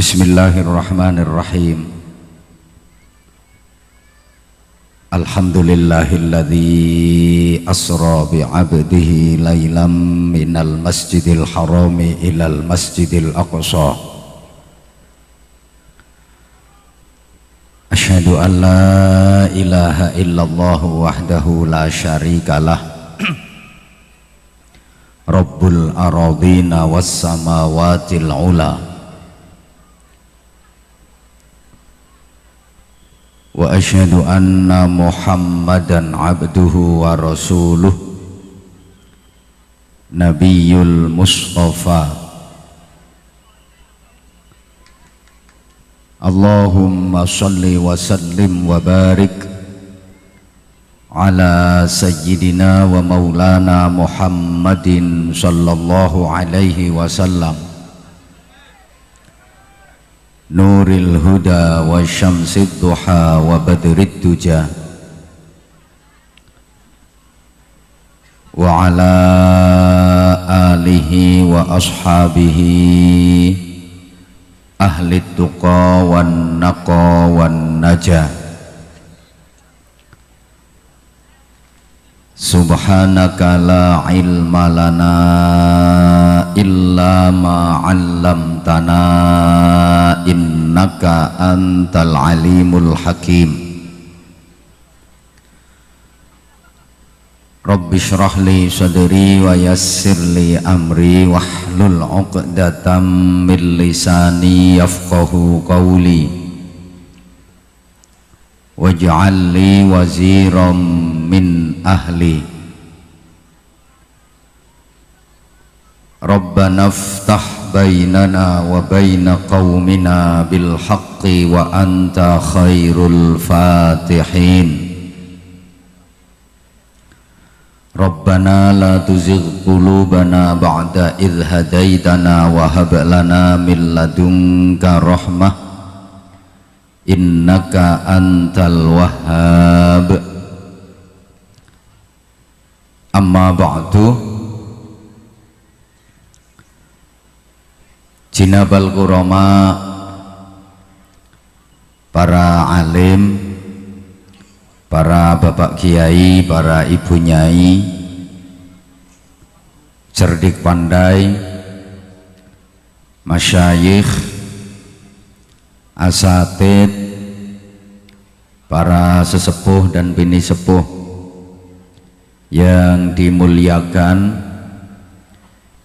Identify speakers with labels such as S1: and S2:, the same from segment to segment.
S1: Bismillahirrahmanirrahim. Alhamdulillahilladzi asra bi'abdihi laylam minal masjidil harami ilal masjidil aqsa. Asyhadu an la ilaha illallah wahdahu la syarikalah Rabbul aradina was samawatil ula. Wa asyhadu anna Muhammadan abduhu wa rasuluh Nabiyul Mustafa. Allahumma salli wa sallim wa barik ala sayyidina wa maulana Muhammadin sallallahu alaihi wasallam, Nuril huda wa syamsid duha wa badrid duja, wa ala alihi wa ashabihi ahli tuqa wan naqa wan najah. Subhanaka la ilma lana illa ma 'allamtana innaka antal alimul hakim. Rabbi shrah li sadri wa yassir li amri wahlul 'uqdatam min lisani yafqahu qawli waj'al li waziran min ahli. Rabbana iftah bainana wa baina qaumina bil haqqi wa anta khairul fatihin. Rabbana la tuzigh qulubana ba'da idh hadaitana wa hab lana min ladunka rahmah innaka antal wahhab. Amma ba'du. Jinabal kurama, para alim, para bapak kiai, para ibu nyai, cerdik pandai, masyayikh, asatid, para sesepuh dan bini sepuh yang dimuliakan,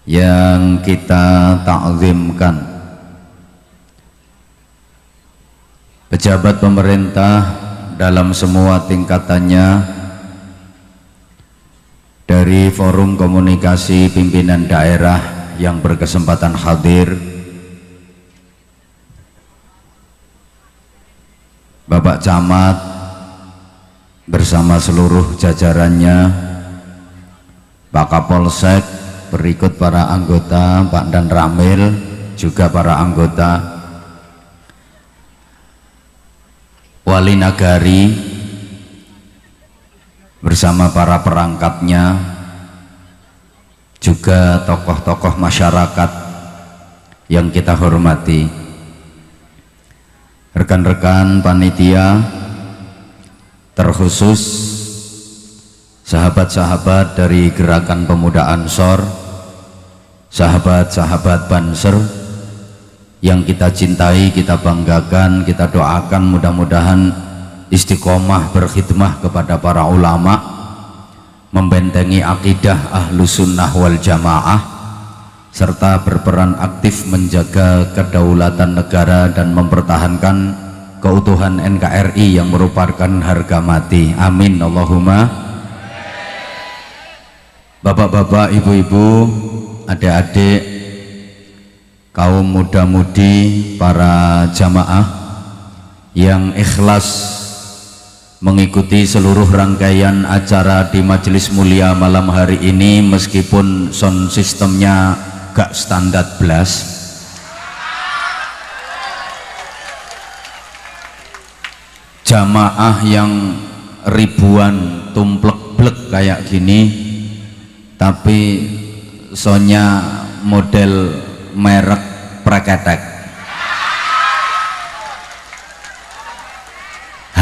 S1: yang kita ta'zimkan, pejabat pemerintah dalam semua tingkatannya, dari forum komunikasi pimpinan daerah yang berkesempatan hadir, Bapak Camat bersama seluruh jajarannya, Pak Kapolsek, berikut para anggota, Pak Dan Ramil, juga para anggota, Wali Nagari bersama para perangkatnya, juga tokoh-tokoh masyarakat yang kita hormati, rekan-rekan panitia, terkhusus sahabat-sahabat dari Gerakan Pemuda Ansor, sahabat-sahabat Banser yang kita cintai, kita banggakan, kita doakan mudah-mudahan istiqomah berkhidmah kepada para ulama, membentengi akidah Ahlus Sunnah wal Jamaah, serta berperan aktif menjaga kedaulatan negara dan mempertahankan keutuhan NKRI yang merupakan harga mati. Amin Allahumma. Bapak-bapak, ibu-ibu, adik-adik, kaum muda-mudi, para jamaah yang ikhlas mengikuti seluruh rangkaian acara di majelis mulia malam hari ini, meskipun sound sistemnya gak standar blas. Jamaah yang ribuan tumplek-blek kayak gini, tapi soundnya model merek Praketek.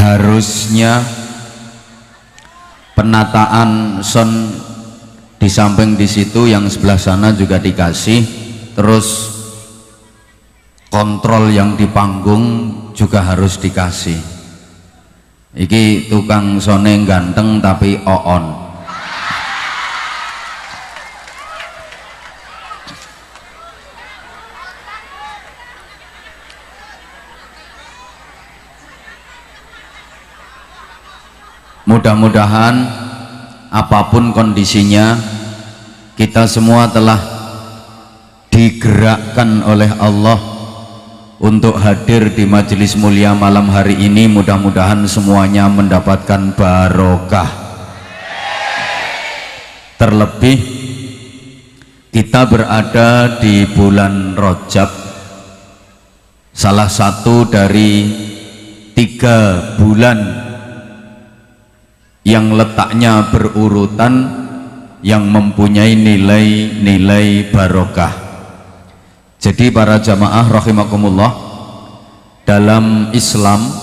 S1: harusnya penataan sound di samping di situ, yang sebelah sana juga dikasih, terus kontrol yang di panggung juga harus dikasih. Iki tukang sone ganteng tapi oon. Mudah-mudahan apapun kondisinya, kita semua telah digerakkan oleh Allah untuk hadir di majelis mulia malam hari ini. Mudah-mudahan semuanya mendapatkan barokah. Terlebih kita berada di bulan Rajab, salah satu dari 3 bulan yang letaknya berurutan, yang mempunyai nilai-nilai barokah. Jadi para jamaah rahimakumullah, dalam Islam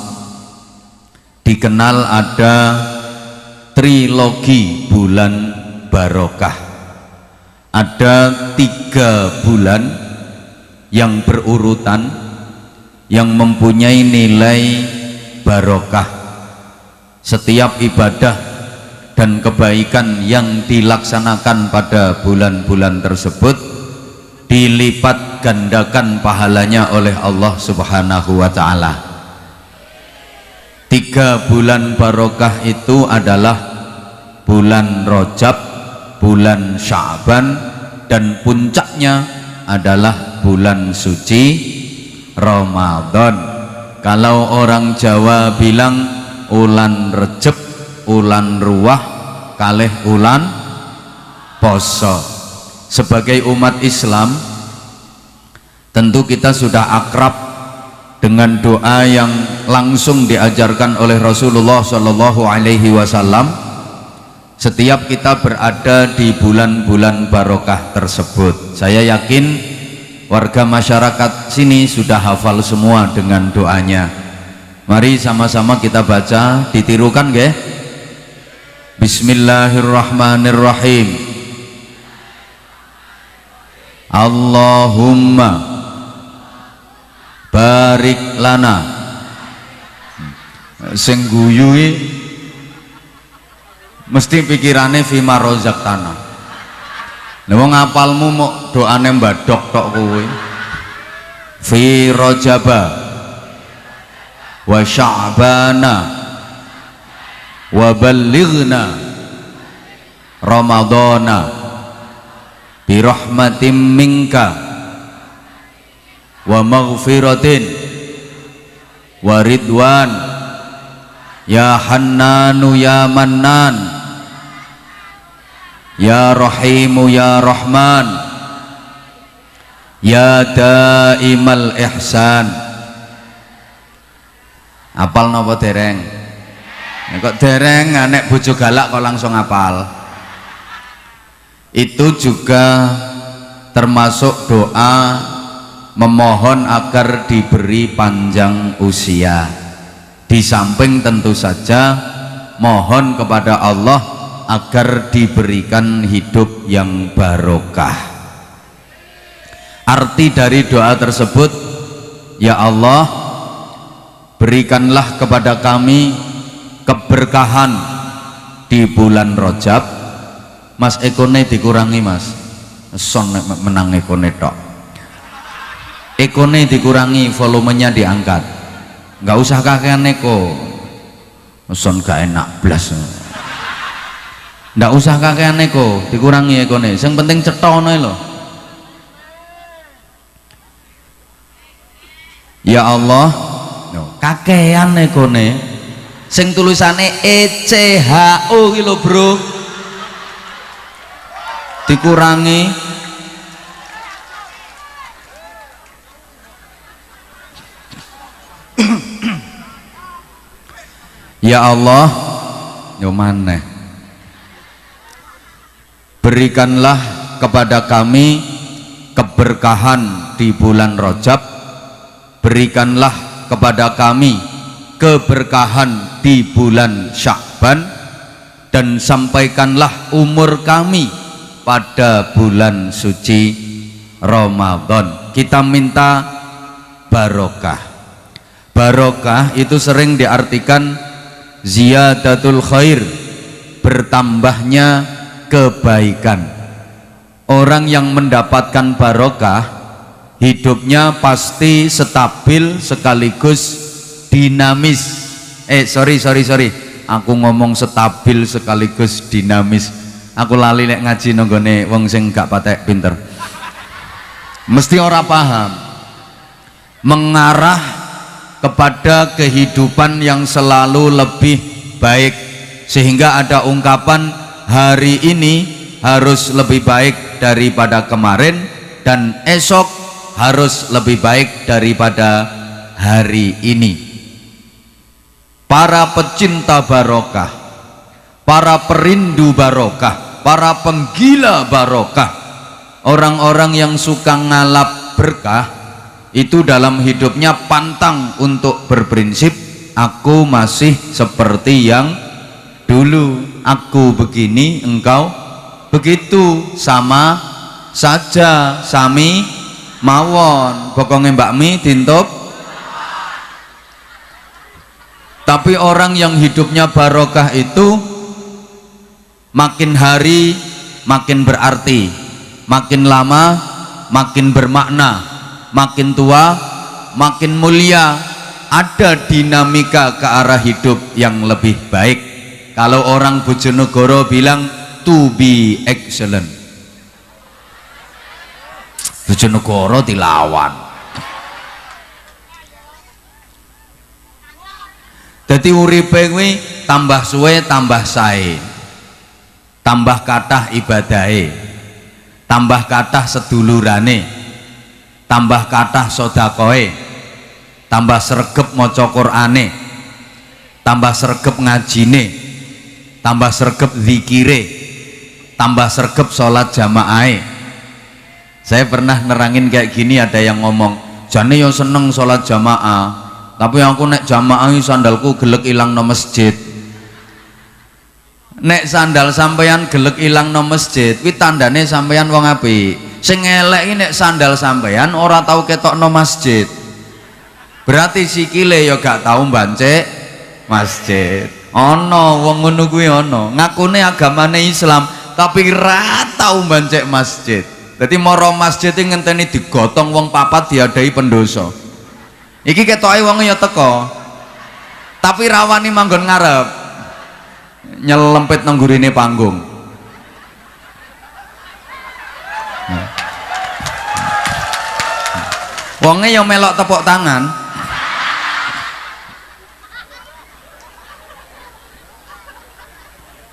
S1: dikenal ada trilogi bulan barokah. Ada 3 bulan yang berurutan yang mempunyai nilai barokah. Setiap ibadah dan kebaikan yang dilaksanakan pada bulan-bulan tersebut dilipat gandakan pahalanya oleh Allah Subhanahu wa ta'ala. 3 bulan barokah itu adalah bulan Rajab, bulan Sya'ban, dan puncaknya adalah bulan suci Ramadan. Kalau orang Jawa bilang ulan Rejeb, ulan Ruwah, kalih ulan poso. Sebagai umat Islam tentu kita sudah akrab dengan doa yang langsung diajarkan oleh Rasulullah Shallallahu Alaihi Wasallam setiap kita berada di bulan-bulan barokah tersebut. Saya yakin warga masyarakat sini sudah hafal semua dengan doanya. Mari sama-sama kita baca, ditirukan nggih? Bismillahirrahmanirrahim. Allahumma barik lana. Sing guyu mesti pikirane fima rozaqtana. Lha wong ngapalmu mok doane mbadok tok kowe. Fi Rajaba wa Sya'bana wa ballighna Ramadana bi rahmatin minka wa maghfiratin wa ridwan ya Hannanu ya Mannan ya Rahimu ya Rahman ya Daimal Ihsan. Apal napa dereng? Kok dereng, anek bojo galak kok langsung apal. Itu juga termasuk doa memohon agar diberi panjang usia. Di samping tentu saja mohon kepada Allah agar diberikan hidup yang barokah. Arti dari doa tersebut, ya Allah, berikanlah kepada kami keberkahan di bulan Rajab. Mas ekone dikurangi mas, son menang ekone tok. Ekone dikurangi, volumenya diangkat. Nggak usah kakean eko, son gak enak blas. Nggak usah kakean eko, dikurangi ekone. Yang penting cetono loh. Ya Allah, kakean ekone, sing tulisane ECHO iki lho bro, dikurangi. Ya Allah, yo maneh, berikanlah kepada kami keberkahan di bulan Rajab, berikanlah kepada kami keberkahan di bulan Sya'ban, dan sampaikanlah umur kami pada bulan suci Ramadan. Kita minta barokah. Barokah itu sering diartikan ziyadatul khair, bertambahnya kebaikan. Orang yang mendapatkan barokah hidupnya pasti stabil sekaligus dinamis. Sorry, aku ngomong stabil sekaligus dinamis. Aku lali lek ngaji nanggone wong sing gak patek pinter. Mesti ora paham. Mengarah kepada kehidupan yang selalu lebih baik, sehingga ada ungkapan hari ini harus lebih baik daripada kemarin, dan esok harus lebih baik daripada hari ini. Para pecinta barokah, para perindu barokah, para penggila barokah, orang-orang yang suka ngalap berkah, itu dalam hidupnya pantang untuk berprinsip aku masih seperti yang dulu, aku begini engkau begitu, sama saja, sami mawon, pokoknya Mbak Mi dintup. Tapi orang yang hidupnya barokah itu makin hari makin berarti, makin lama makin bermakna, makin tua makin mulia, ada dinamika ke arah hidup yang lebih baik. Kalau orang Bojonegoro bilang to be excellent, Bojonegoro dilawan. Jadi uripe kuwi tambah suwe tambah sae, tambah kathah ibadahe, tambah kathah sedulurane, tambah kathah sedekahe, tambah sregep maca Qur'ane, tambah sregep ngajine, tambah sregep zikire, tambah sregep sholat jamaahe. Saya pernah nerangin kayak gini, ada yang ngomong jane yo seneng sholat jamaah, tapi aku nek jamaah sandalku gelek ilang no masjid. Nek sandal sampeyan gelek ilang no masjid kuwi tandane sampeyan wong apik. Sing elek iki nek sandal sampeyan ora tau ketok no masjid, berarti sikile ya gak tau mbancik masjid. Ana wong ngono kuwi, ana ngakune agamane Islam tapi ra tau mbancik masjid. Dadi mara masjid iki ngenteni digotong wong papat diadahi pendoso. Iki ketoke wong ya teko, tapi rawani manggon ngarep, nyelempit nang gurine panggung. Wonge ya melok tepuk tangan.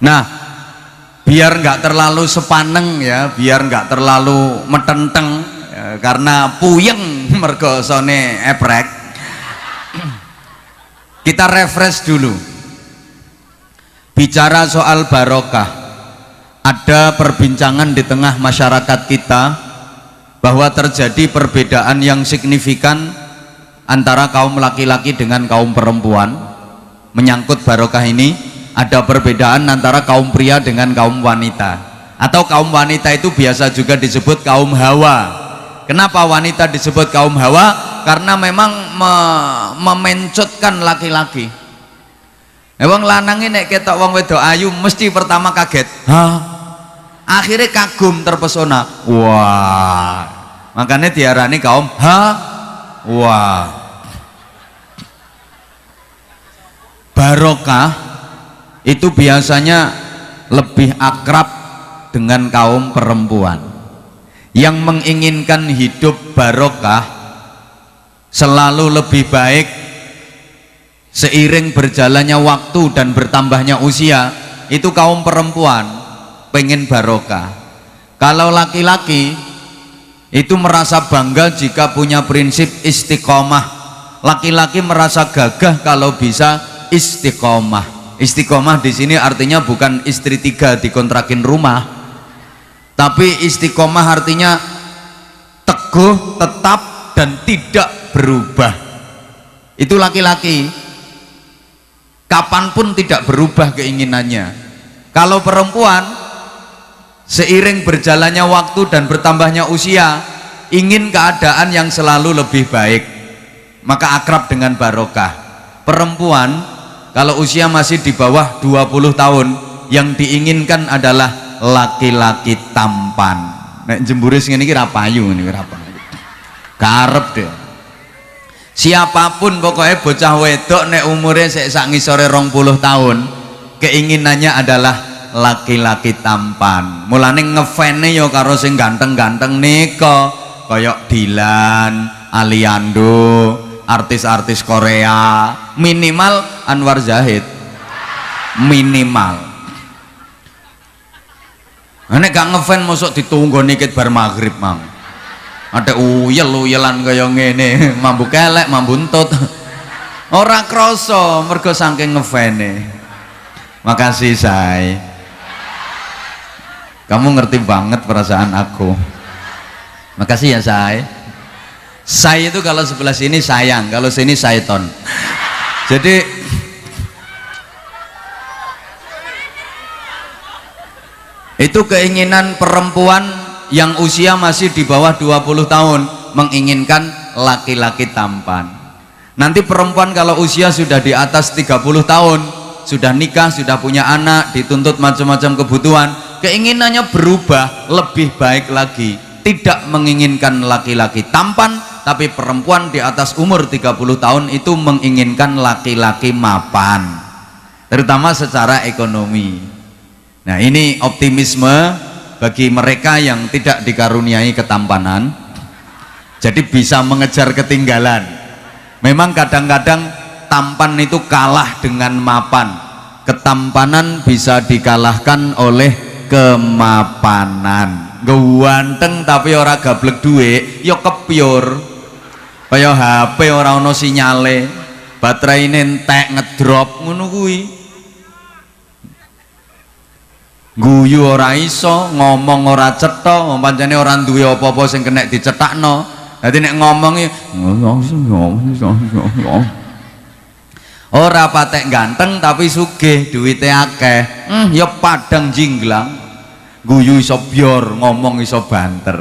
S1: Nah, biar nggak terlalu sepaneng ya, biar nggak terlalu metenteng ya, karena puyeng mergo sone eprek. Kita refresh dulu. Bicara soal barokah, ada perbincangan di tengah masyarakat kita bahwa terjadi perbedaan yang signifikan antara kaum laki-laki dengan kaum perempuan menyangkut barokah ini. Ada perbedaan antara kaum pria dengan kaum wanita, atau kaum wanita itu biasa juga disebut kaum hawa. Kenapa wanita disebut kaum hawa? Karena memang memencutkan laki-laki. Wong lanang nek ketok wong wedok ayu mesti pertama kaget, akhirnya kagum terpesona, wah, makanya diarani kaum wah. Barokah itu biasanya lebih akrab dengan kaum perempuan yang menginginkan hidup barokah selalu lebih baik seiring berjalannya waktu dan bertambahnya usia. Itu kaum perempuan pengen barokah. Kalau laki-laki itu merasa bangga jika punya prinsip istiqomah. Laki-laki merasa gagah kalau bisa istiqomah. Istiqomah di sini artinya bukan istri 3 dikontrakin rumah, tapi istiqomah artinya teguh, tetap, dan tidak berubah. Itu laki-laki. kapanpun tidak berubah keinginannya. Kalau perempuan, seiring berjalannya waktu dan bertambahnya usia, ingin keadaan yang selalu lebih baik, maka akrab dengan barokah. Perempuan kalau usia masih di bawah 20 tahun, yang diinginkan adalah laki-laki tampan. Nek jemburis ngene iki ra payu ngene ra payu. Karep deh. Siapapun pokoknya bocah wedok nek umure sik sak ngisore 20 tahun, keinginannya adalah laki-laki tampan. Mulane ngefane ya karo sing ganteng-ganteng nika, kaya Dilan, Aliando, artis-artis Korea, minimal Anwar Zahid. Minimal. Nek gak ngefan mosok ditunggu nikit bar maghrib mang. Ada uyel-uyelan kaya ngene, mambu kelek, mambu entut. Ora krasa mergo saking ngefane. Makasih say. Kamu ngerti banget perasaan aku. Makasih ya say. Say itu kalau sebelah sini sayang, kalau sini syaiton. Jadi itu keinginan perempuan yang usia masih di bawah 20 tahun, menginginkan laki-laki tampan. Nanti perempuan kalau usia sudah di atas 30 tahun, sudah nikah, sudah punya anak, dituntut macam-macam kebutuhan, keinginannya berubah lebih baik lagi. Tidak menginginkan laki-laki tampan, tapi perempuan di atas umur 30 tahun itu menginginkan laki-laki mapan, terutama secara ekonomi. Nah, ini optimisme bagi mereka yang tidak dikaruniai ketampanan, jadi bisa mengejar ketinggalan. Memang kadang-kadang tampan itu kalah dengan mapan, ketampanan bisa dikalahkan oleh kemapanan. Ganteng tapi ora gablek duit, ya kepyur kaya HP ora ono sinyale, baterainya entek ngedrop ngono kuwi. Guyu ora iso, ngomong ora cetha, pancene ora duwe apa-apa sing kena dicetakno. Dadi nek ngomongi ora patek ganteng tapi sugih, duwite akeh. Ya padang jinglang. Guyu iso bior, ngomong iso banter.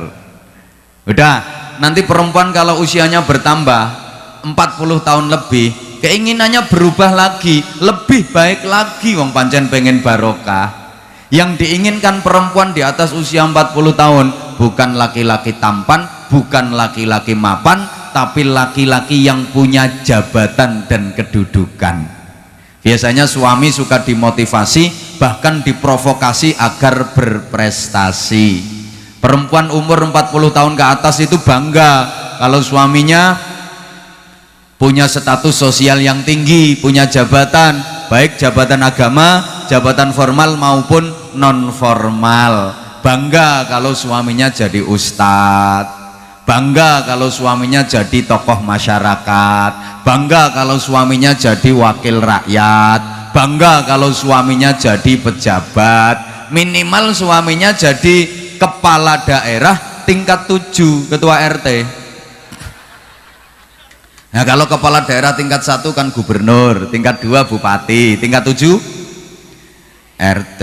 S1: Udah, nanti perempuan kalau usianya bertambah 40 tahun lebih, keinginannya berubah lagi, lebih baik lagi, wong pancen pengen barokah. Yang diinginkan perempuan di atas usia 40 tahun bukan laki-laki tampan, bukan laki-laki mapan, tapi laki-laki yang punya jabatan dan kedudukan. Biasanya suami suka dimotivasi, bahkan diprovokasi agar berprestasi. Perempuan umur 40 tahun ke atas itu bangga kalau suaminya punya status sosial yang tinggi, punya jabatan, baik jabatan agama, jabatan formal maupun non formal. Bangga kalau suaminya jadi ustadz, bangga kalau suaminya jadi tokoh masyarakat, bangga kalau suaminya jadi wakil rakyat, bangga kalau suaminya jadi pejabat, minimal suaminya jadi kepala daerah tingkat 7, ketua RT. Nah, kalau kepala daerah tingkat 1 kan gubernur, tingkat 2 bupati, tingkat 7 RT.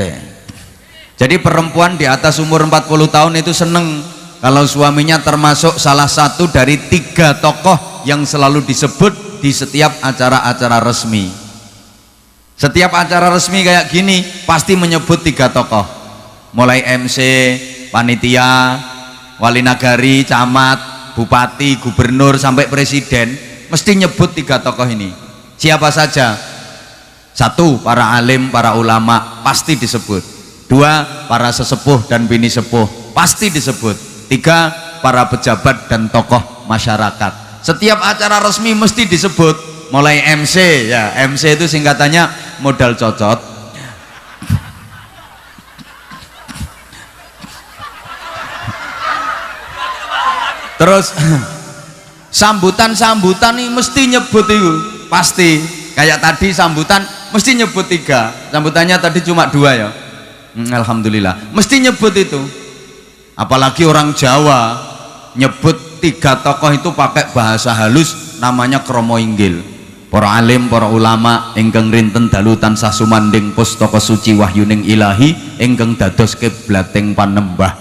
S1: Jadi perempuan di atas umur 40 tahun itu seneng kalau suaminya termasuk salah satu dari 3 tokoh yang selalu disebut di setiap acara-acara resmi. Setiap acara resmi kayak gini pasti menyebut 3 tokoh, mulai MC, panitia, wali nagari, camat, bupati, gubernur, sampai presiden, mesti nyebut 3 tokoh ini. Siapa saja? 1, para alim, para ulama, pasti disebut. 2, para sesepuh dan bini sepuh, pasti disebut. 3, para pejabat dan tokoh masyarakat. Setiap acara resmi mesti disebut, mulai MC, ya MC itu singkatannya modal cocot. Terus sambutan ini mesti nyebut itu, pasti. Kayak tadi sambutan mesti nyebut 3, sambutannya tadi cuma 2 ya. Alhamdulillah, mesti nyebut itu. Apalagi orang Jawa nyebut 3 tokoh itu pakai bahasa halus, namanya kromo inggil. para alim, para ulama ingkang rinten dalu tansah sumanding pustaka suci wahyuning ilahi ingkang dados kiblating panembah,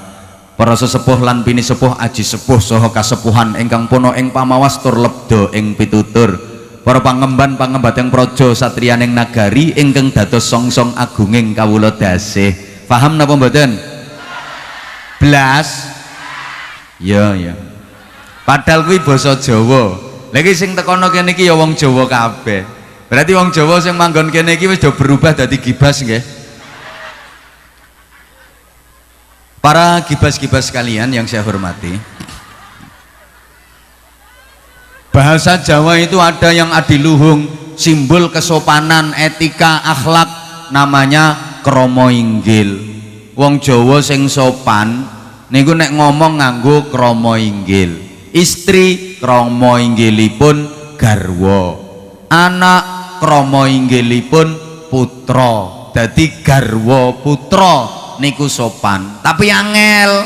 S1: para sesepuh lan bini sepuh, aji sepuh saha kasepuhan ingkang pono ing pamawas tur lebda ing pitutur, para pangemban pangembateng praja satriyaning nagari ingkang dados songsong agunging kawula dasih. Paham napa mboten? Blas ya ya, padahal kuwi basa Jawa. Lagi sing tekono kene iki ya wong Jawa kabeh. Berarti wong Jawa sing manggon kene iki wis do berubah dadi gibas nggih. Para gibas-gibas sekalian yang saya hormati, bahasa Jawa itu ada yang adiluhung, simbol kesopanan, etika, akhlak, namanya krama inggil. Wong Jawa sing sopan niku nek ngomong nganggo krama inggil. Istri krama inggilipun garwa, anak krama inggilipun putra. Dadi garwa putra niku sopan. Tapi angel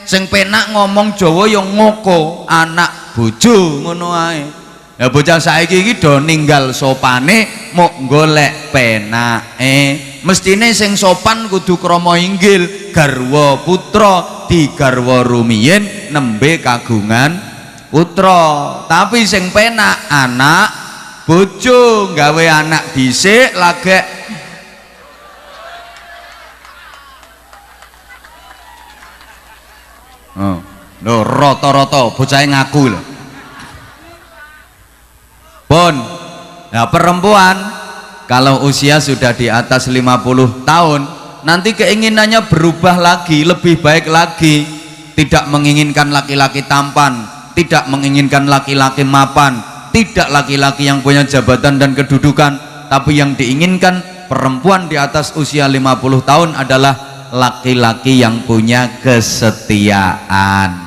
S1: sing penak ngomong Jawa yang ngoko, anak bojo ngono ae. Ya bocah saiki iki do ninggal sopane mok golek penake. Mestine sing sopan kudu krama inggil, garwa putra, digarwa rumiyin nembe kagungan putra. Tapi sing penak anak bojo, gawe anak dhisik lagek lho rata-rata bocah ngaku lho. Pun nah perempuan kalau usia sudah di atas 50 tahun nanti keinginannya berubah lagi, lebih baik lagi. Tidak menginginkan laki-laki tampan, tidak menginginkan laki-laki mapan, tidak laki-laki yang punya jabatan dan kedudukan, tapi yang diinginkan perempuan di atas usia 50 tahun adalah laki-laki yang punya kesetiaan.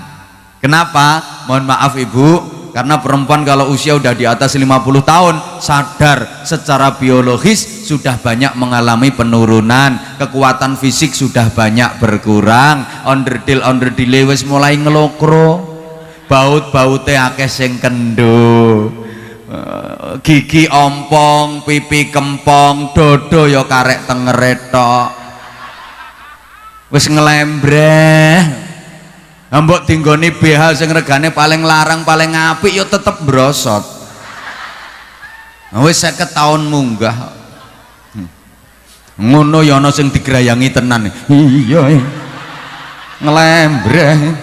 S1: Kenapa? Mohon maaf ibu, karena perempuan kalau usia udah di atas 50 tahun sadar secara biologis sudah banyak mengalami penurunan, kekuatan fisik sudah banyak berkurang, onderdil wis mulai ngelokro, baut-baute akeh sing kendo, gigi ompong, pipi kempong, dodo ya karek tengere tok, wis ngelembreh. Mbok tinggoni BH sing regane paling larang paling apik ya tetep brosot. Wis 50 tahun munggah. Ngono ya ana sing digrayangi tenan. Iya. Ngelembreh.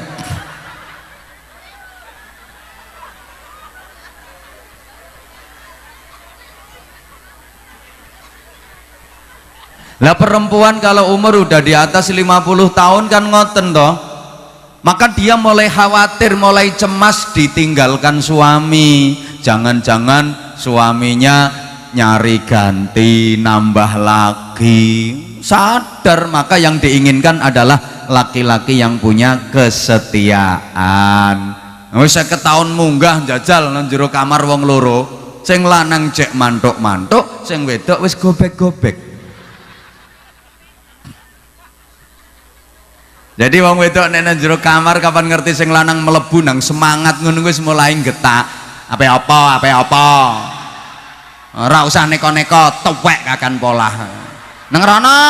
S1: Lah perempuan kalau umur udah di atas 50 tahun kan ngoten toh. Maka dia mulai khawatir, mulai cemas ditinggalkan suami. Jangan-jangan suaminya nyari ganti, nambah lagi. Sadar, maka yang diinginkan adalah laki-laki yang punya kesetiaan. Wis 50 tahun munggah jajal nang jero kamar wong loro, sing lanang cek mantuk-mantuk, sing wedok wis gobek-gobek. Jadi wong wedok nek nang jero kamar kapan ngerti sing lanang mlebu nang semangat ngono wis mulai getak. Apa-apa. Ora usah neko-neko, tuwek kakan polah. Nang rono.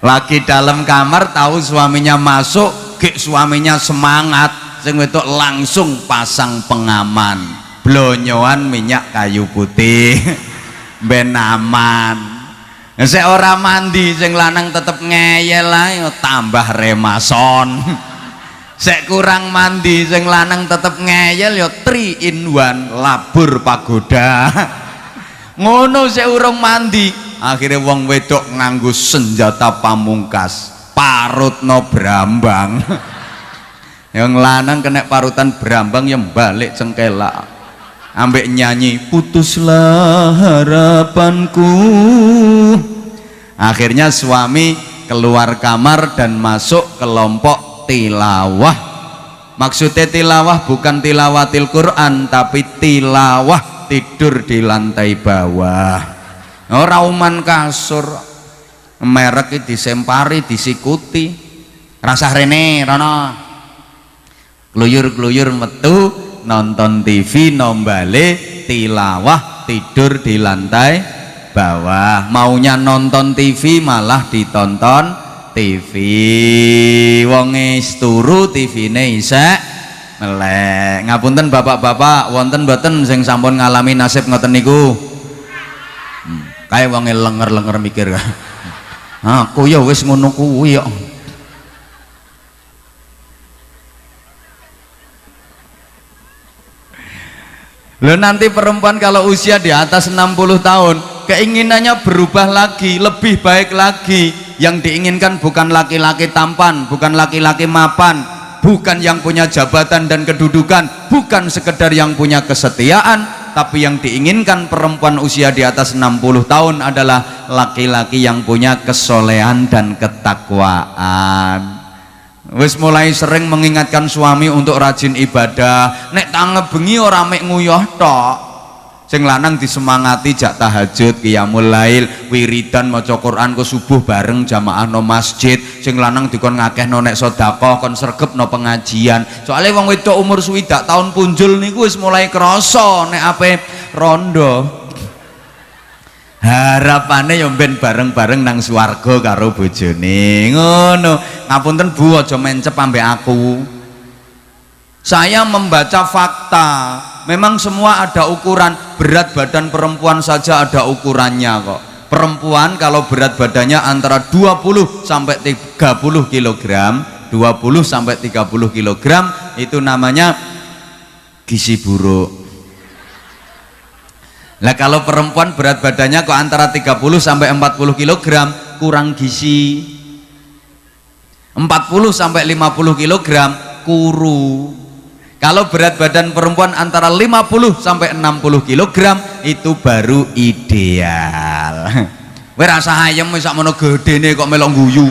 S1: Lagi dalam kamar tahu suaminya masuk, gek suaminya semangat, sing wedok langsung pasang pengaman. Blonyoan minyak kayu putih. Ben aman. Sek ora mandi sing lanang tetep ngeyel ae tambah remason. Sek kurang mandi sing lanang tetep ngeyel ya 3 in 1 labur pagoda. Ngono sek urung mandi akhirnya wong wedok nganggo senjata pamungkas parutno brambang. Yang lanang kena parutan brambang yang balik cengkelak ambek nyanyi putuslah harapanku. Akhirnya suami keluar kamar dan masuk kelompok tilawah. Maksudnya tilawah bukan tilawatil Quran tapi tilawah tidur di lantai bawah. Rauman kasur merek disempari disikuti rasa rene rono kluyur-kluyur metu nonton TV, nombale tilawah, tidur di lantai bawah. Maunya nonton TV malah ditonton TV. Wonge turu TV-ne isek melek. Ngapunten bapak-bapak, wonten mboten sing sampun ngalami nasib ngoten niku? Kae wonge lenger-lenger mikir. Aku ya wis ngono kuwi kok. Loh, nanti perempuan kalau usia di atas 60 tahun keinginannya berubah lagi, lebih baik lagi. Yang diinginkan bukan laki-laki tampan, bukan laki-laki mapan, bukan yang punya jabatan dan kedudukan, bukan sekedar yang punya kesetiaan, tapi yang diinginkan perempuan usia di atas 60 tahun adalah laki-laki yang punya kesolehan dan ketakwaan. Wis mulai sering mengingatkan suami untuk rajin ibadah. Nek tangi bengi ora mek nguyuh tok. Sing lanang disemangati jak tahajud, qiyamul lail, wiridan maca Quran ke subuh bareng jamaah no masjid. Sing lanang dikon ngakehno nek sedekah, kon sregep no pengajian. Soale wong wedok umur swidak tahun punjul niku wis mulai krasa nek ape rondo. Harapane yo ben bareng-bareng nang swarga karo bojone. Ngono. Ngapunten Bu, aja mencep ambek aku. Saya membaca fakta. Memang semua ada ukuran. Berat badan perempuan saja ada ukurannya kok. Perempuan kalau berat badannya antara 20 sampai 30 kg, 20 sampai 30 kg itu namanya gizi buruk. Lah kalau perempuan berat badannya kok antara 30 sampai 40 kg kurang gizi. 40 sampai 50 kg kuru. Kalau berat badan perempuan antara 50 sampai 60 kg itu baru ideal. Kowe rasa ayam wis sakmono gedene kok melok guyu.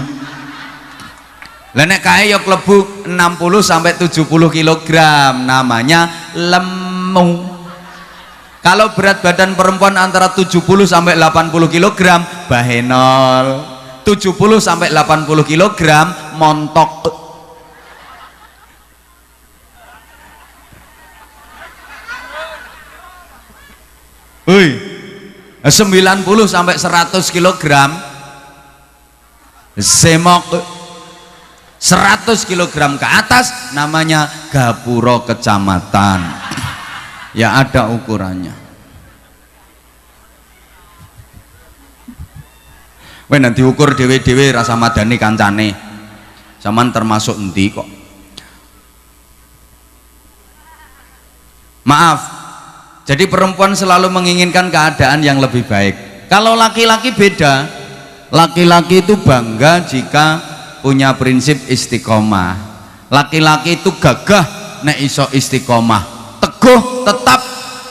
S1: Lah nek kae ya klebu 60 sampai 70 kg namanya lemu. Kalau berat badan perempuan antara 70 sampai 80 kg bahenol, 70 sampai 80 kg montok. Woi, 90 sampai 100 kg semok. 100 kg ke atas namanya gapuro kecamatan. Ya ada ukurannya. Weh nanti ukur dewe-dewe rasa madani kancane. Saman termasuk endi kok. Maaf. Jadi perempuan selalu menginginkan keadaan yang lebih baik. Kalau laki-laki beda. Laki-laki itu bangga jika punya prinsip istiqomah. Laki-laki itu gagah nek iso istiqomah. Teguh tetap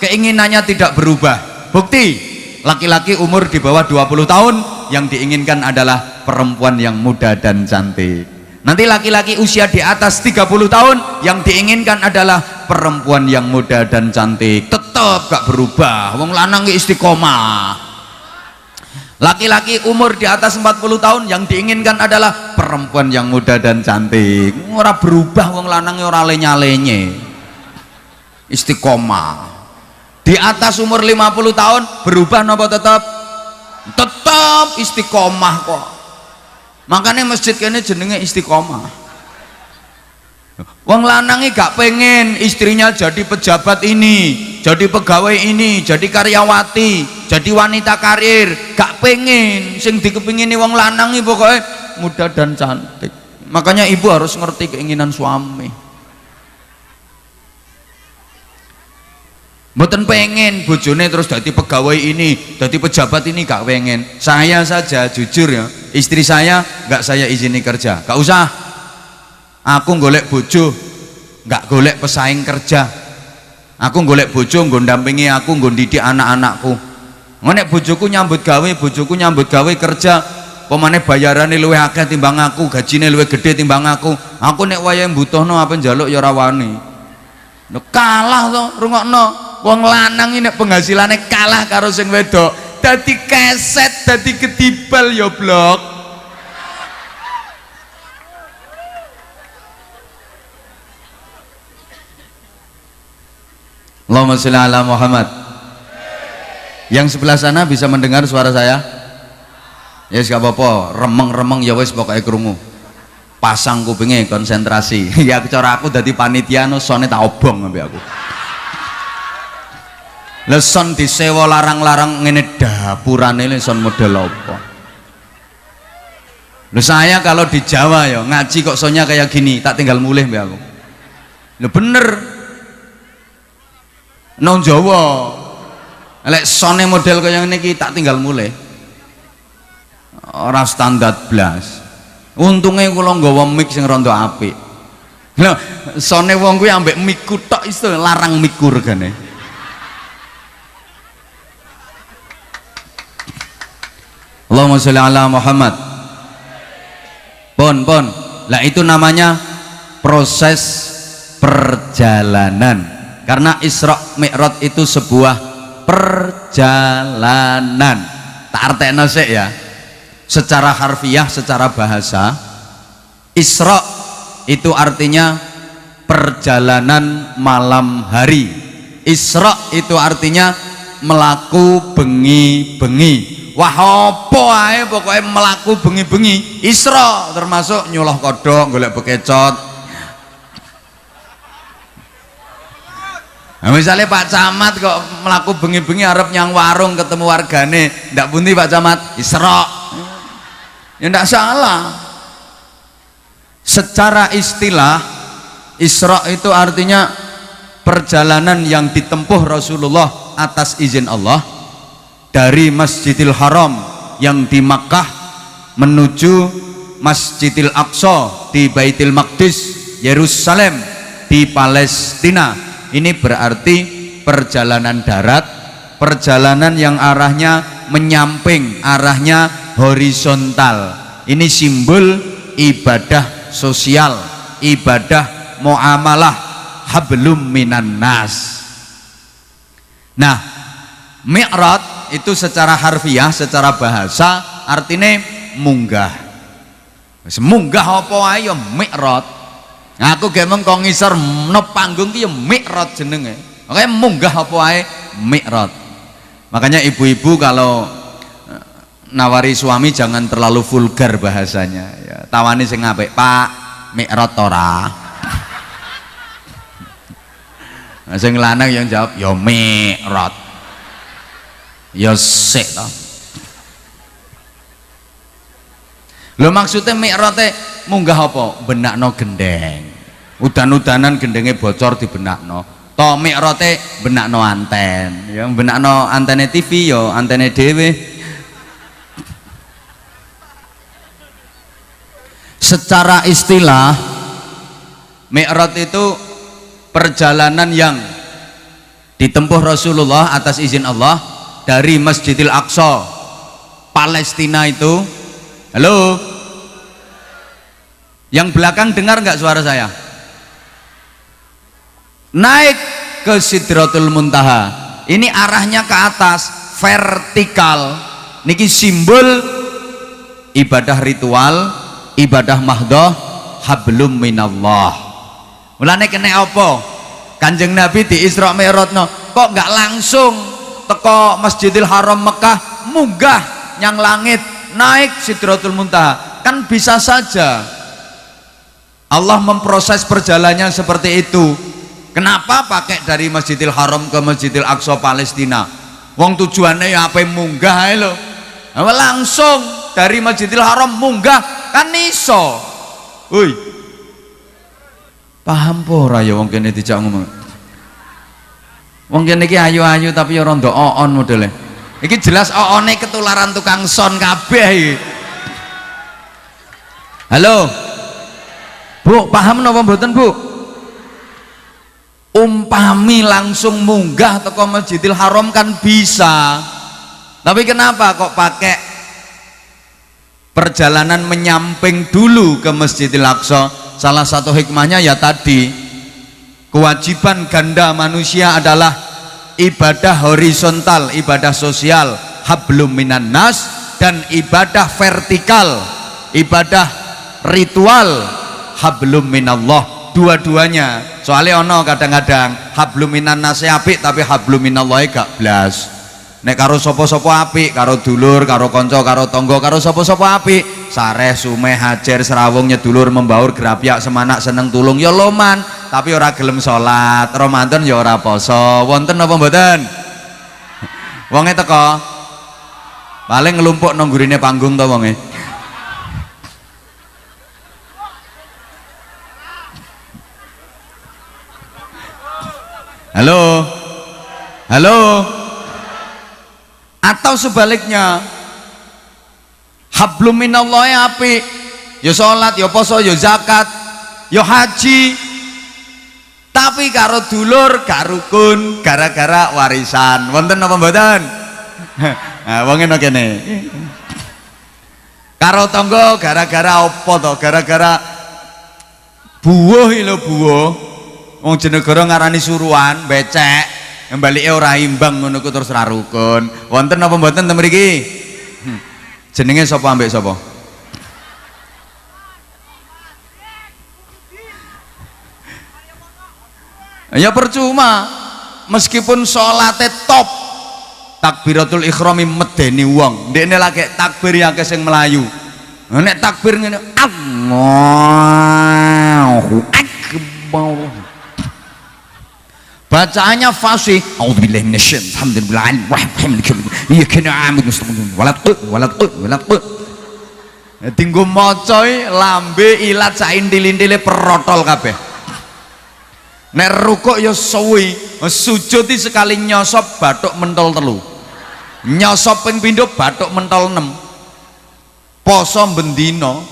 S1: keinginannya tidak berubah. Bukti laki-laki umur di bawah 20 tahun yang diinginkan adalah perempuan yang muda dan cantik. Nanti laki-laki usia di atas 30 tahun yang diinginkan adalah perempuan yang muda dan cantik. Tetap gak berubah. Wong lanang istiqomah. Laki-laki umur di atas 40 tahun yang diinginkan adalah perempuan yang muda dan cantik. Ora berubah wong lanang ora lenye-lenye. Istiqomah. Di atas umur 50 tahun berubah napa tetap? Tetap istiqomah kok. Makanya masjid kene jenenge istiqomah. Wong lanangi gak pengen istrinya jadi pejabat ini, jadi pegawai ini, jadi karyawati, jadi wanita karir. Gak pengen. Sing dikepingini wong lanangi pokoknya muda dan cantik. Makanya ibu harus ngerti keinginan suami. Mboten pengen bojone terus dadi pegawai ini, dadi pejabat ini, gak pengen. Saya saja jujur ya, istri saya gak saya izini kerja, gak usah. Aku golek bojo, gak golek pesaing kerja. Aku golek bojo nggo ndampingi aku, nggo ndidik anak-anakku. Nek bojoku nyambut gawe kerja, pemane bayarane luwih akeh timbang aku, gajine luwih gede timbang aku. Aku nek wayahe mbutuhno apa njaluk ya ora wani. Kalah to, rungokno. Wong lanang ini penghasilannya kalah karo sing wedok. Dadi keset, dadi kedibal ya blok. Allahumma sholli ala Muhammad. Yang sebelah sana bisa mendengar suara saya? Ya yes, gak apa-apa, remeng-remeng ya wis pokoknya krungu. Pasang kupingnya konsentrasi. Ya cara aku dadi panitia no sone tak obong ambek aku. Leson disewa larang-larang ngene dapurane leson model apa? Lho saya kalau di Jawa ya ngaji kok sonya kayak gini, tak tinggal mulih mbak aku. Lho bener. Nang Jawa lek sone model kaya ngene iki tak tinggal mulih. Ora standar blas. Untunge kula nggawa mic sing rada apik. Lho sone wong kuwi ambek mic tok iso larang mic regane. Allahumma sholli ala Muhammad. Pon. Lah itu namanya proses perjalanan. Karena Isra Mi'raj itu sebuah perjalanan. Tak artekno sik ya. Secara harfiah, secara bahasa, Isra itu artinya perjalanan malam hari. Isra itu artinya melaku bengi-bengi. Wah apa ae pokoknya melaku bengi-bengi Isra, termasuk nyuluh kodok, golek bekecot. Nah, misalnya Pak Camat kok melaku bengi-bengi arep nyang warung ketemu wargane, ndak pundi Pak Camat? Isra. Ya ndak salah. Secara istilah Isra itu artinya perjalanan yang ditempuh Rasulullah atas izin Allah dari Masjidil Haram yang di Makkah menuju Masjidil Aqsa di Baitul Maqdis Yerusalem di Palestina. Ini berarti perjalanan darat, perjalanan yang arahnya menyamping, arahnya horizontal. Ini simbol ibadah sosial, ibadah muamalah, hablum minan nas. Nah, Mi'raj itu secara harfiah, secara bahasa artinya munggah. Munggah apa ae ya Mi'raj. Aku gemeng kok ngisor no panggung ki ya Mi'raj jenenge. Oke, munggah apa ae Mi'raj. Makanya ibu-ibu kalau nawari suami jangan terlalu vulgar bahasanya ya. Tawani sing apik, Pak, Mi'raj ora. Nah, sing lanang yang jawab ya Mi'raj. Ya sik to. Lho maksudnya Mi'raj munggah apa? Benakno gendeng. Udan-udanan gendenge bocor di benakno. To Mi'raj benakno anten. Ya benakno antene TV ya antene dhewe. Secara istilah Mi'raj itu perjalanan yang ditempuh Rasulullah atas izin Allah dari Masjidil Aqsa Palestina itu. Halo, yang belakang dengar nggak suara saya? Naik ke Sidratul Muntaha, ini arahnya ke atas, vertikal. Niki simbol ibadah ritual, ibadah mahdoh, hablum minallah. Mulane kene apa? Kanjeng Nabi di Isra Mi'raj no, kok nggak langsung teko Masjidil Haram Mekah munggah nyang langit naik Sidratul Muntaha? Kan bisa saja Allah memproses perjalanannya seperti itu. Kenapa pakai dari Masjidil Haram ke Masjidil Aqsa Palestina? Wong tujuannya ya apa munggah ae lho. Langsung dari Masjidil Haram munggah kan iso. Woi, paham po ora ya wong kene dijak ngomong. Wong kene iki ayu-ayu tapi ya rada oon modele. Iki jelas oone ketularan tukang son kabeh iki. Halo. Bu, paham napa mboten, Bu? Umpami langsung munggah teko Masjidil Haram kan bisa. Tapi kenapa kok pakai perjalanan menyamping dulu ke Masjidil Aqsa? Salah satu hikmahnya ya tadi, kewajiban ganda manusia adalah ibadah horizontal, ibadah sosial, hablum minan nas, dan ibadah vertikal, ibadah ritual, hablum minallah, dua-duanya. Soalnya ono kadang-kadang hablum minan nasi apik tapi hablum minallahi gak blas. Nek karo sapa-sapa apik, karo dulur, karo kanca, karo tangga, karo sapa-sapa apik, sareh, sumeh, hajar, serawung, nyedulur, membaur, grapyak, semanak, seneng tulung ya loman, tapi ora gelem salat, Ramadan ya ora poso. Wonten apa mboten? Wonge teko paling ngelumpuk nang gurine panggung to wonge. Halo. Halo. Atau sebaliknya, hablum minallahi apik, ya salat, ya poso, ya zakat, ya haji, tapi karo dulur gak rukun gara-gara warisan. Wonten apa mboten? Nah, wong ngene kene. Karo tangga gara-gara apa to? Gara-gara buwuh lho buwuh. Wong jenegara ngarani suruhan, becek. Kembali ora imbang ngono ku terus ra rukun. Wonten apa mboten ten mriki? Jenenge sapa ambek sapa? Ya percuma meskipun salate top, takbiratul ikhrami medeni wong. Ndekne lagi takbir ya sing melayu. Nek takbir ngene Allahu akbar. Bacaannya fasih. A'udzubillahi minasyaitonir rajim. Iya kena amin mustaqim. Walat. Tinggo maca lambe ilat saintil-intile perotol kabeh. Nek rukuk ya suwi, sujud sekali nyosop bathuk mentol 3. Nyosop ping pindho bathuk mentol 6. Poso bendino,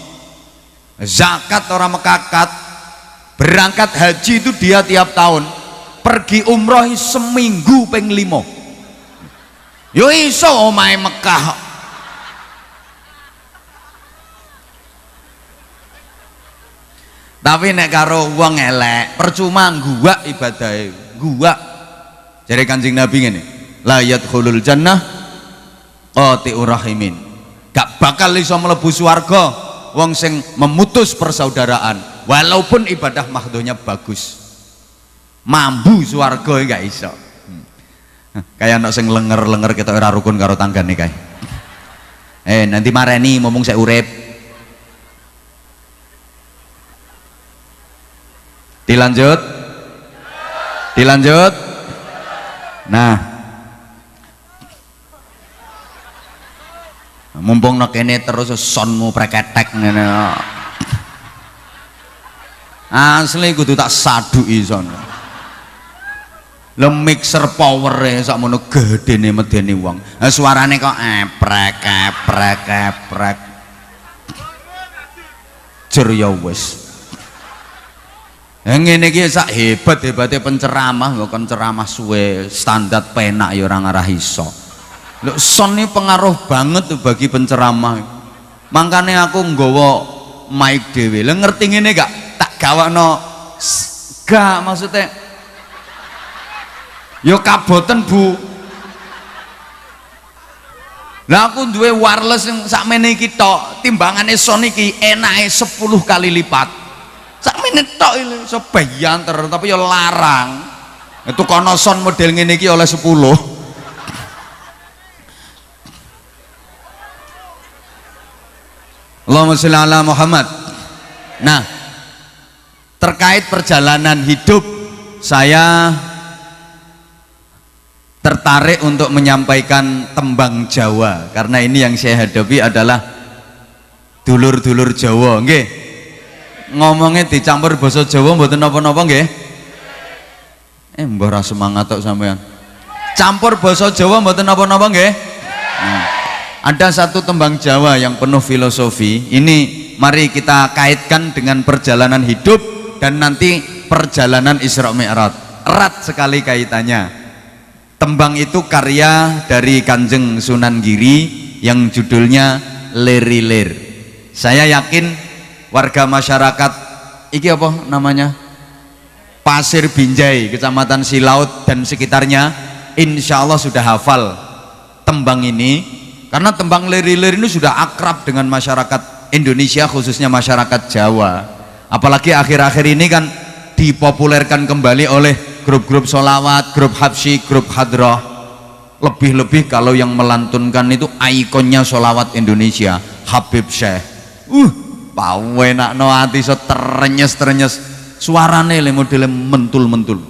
S1: zakat ora mekakat, berangkat haji itu dia tiap tahun. Pergi umroh seminggu ping 5. Yo iso omahe Mekah. Tapi nek karo wong elek percuma guwak ibadahe. Guwak. Jare Kanjeng Nabi ngene, la yadkhulul jannah qati'ur rahimin. Gak bakal iso mlebu swarga wong sing memutus persaudaraan walaupun ibadah mahdhunya bagus. Mambu swarga gak iso. Kayak anak sing lenger-lenger kita ora rukun karo tanggane kae. Nanti mareni ngomong saya urip. Dilanjut. Nah, mumpung nek kene terus sonmu preketek ngene. Asli kudu tak saduki son. Lho mixer powere sakmono gedene medeni wong. Suarane kok eprek. Jer ya wis. Ngene iki sak hebat-hebate penceramah kok ceramah suwe standar penak ya ora ngarah iso. Lho son iki pengaruh banget tuh bagi penceramah. Mangkane aku nggawa mic dhewe. Lho ngerti ngene gak? Tak gawakno gak maksudnya yo kaboten Bu. Lah aku duwe wireless yang sakmene iki tok, timbangane Sony iki enake 10 kali lipat. Sakmene tok iki iso bayanter tapi yo larang. Itu kono son model ngene iki oleh 10. Allahumma sholli ala Muhammad. Nah, terkait perjalanan hidup saya tertarik untuk menyampaikan tembang Jawa karena ini yang saya hadapi adalah dulur-dulur Jawa nggih. Ngomongnya dicampur basa Jawa mboten napa-napa nggih. Mbah ra semangat tok sampean. Campur basa Jawa mboten napa-napa nggih. Ada satu tembang Jawa yang penuh filosofi. Ini mari kita kaitkan dengan perjalanan hidup dan nanti perjalanan Isra Mi'raj. Erat sekali kaitannya. Tembang itu karya dari Kanjeng Sunan Giri yang judulnya Lir-Lir. Saya yakin warga masyarakat iki apa namanya? Pasir Binjai, Kecamatan Silaut dan sekitarnya insya Allah sudah hafal tembang ini karena tembang Lir-Lir ini sudah akrab dengan masyarakat Indonesia khususnya masyarakat Jawa. Apalagi akhir-akhir ini kan dipopulerkan kembali oleh grup-grup sholawat, grup habsyi, grup hadrah. Lebih-lebih kalau yang melantunkan itu ikonnya sholawat Indonesia, Habib Syekh. Pawenakno ati so terenyes suarane le modele mentul-mentul.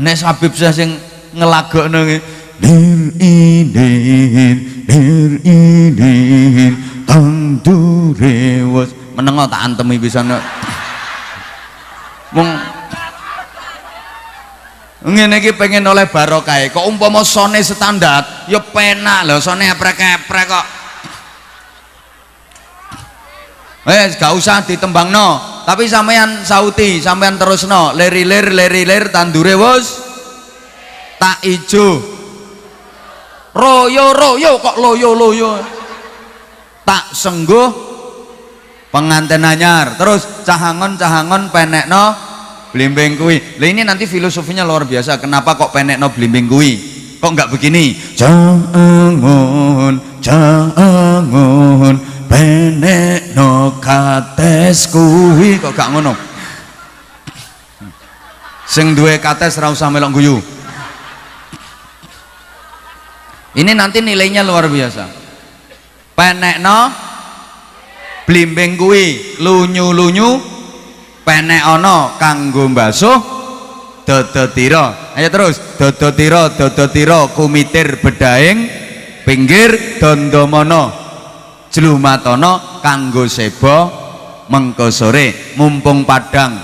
S1: Nek Habib Syekh sing ngelagokno dir tandure wes menengo tak antemi pisan. Mung ngene iki pengen oleh barokah kok umpama sone standar ya penak lho, sone eprek-eprek kok. Gak usah ditembangno, tapi sampean sauti, sampean terusno leri-lir tandure wis tak ijo. Royo kok loyo tak sengguh pengantin anyar, terus cahangon penekno blimbing kuwi. Lah ini nanti filosofinya luar biasa. Kenapa kok penekno blimbing kuwi? Kok enggak begini? Cahangon penekno kates kuwi, kok gak ngono? Sing duwe kates ra usah melok guyu. Ini nanti nilainya luar biasa. Penekno blimbing kuwi lunyu-lunyu, penek ana kanggo mbasuh dodotira. Ayo terus, dodotira kumitir bedaing pinggir dandamana jlumatana kanggo seba mengko sore, mumpung padang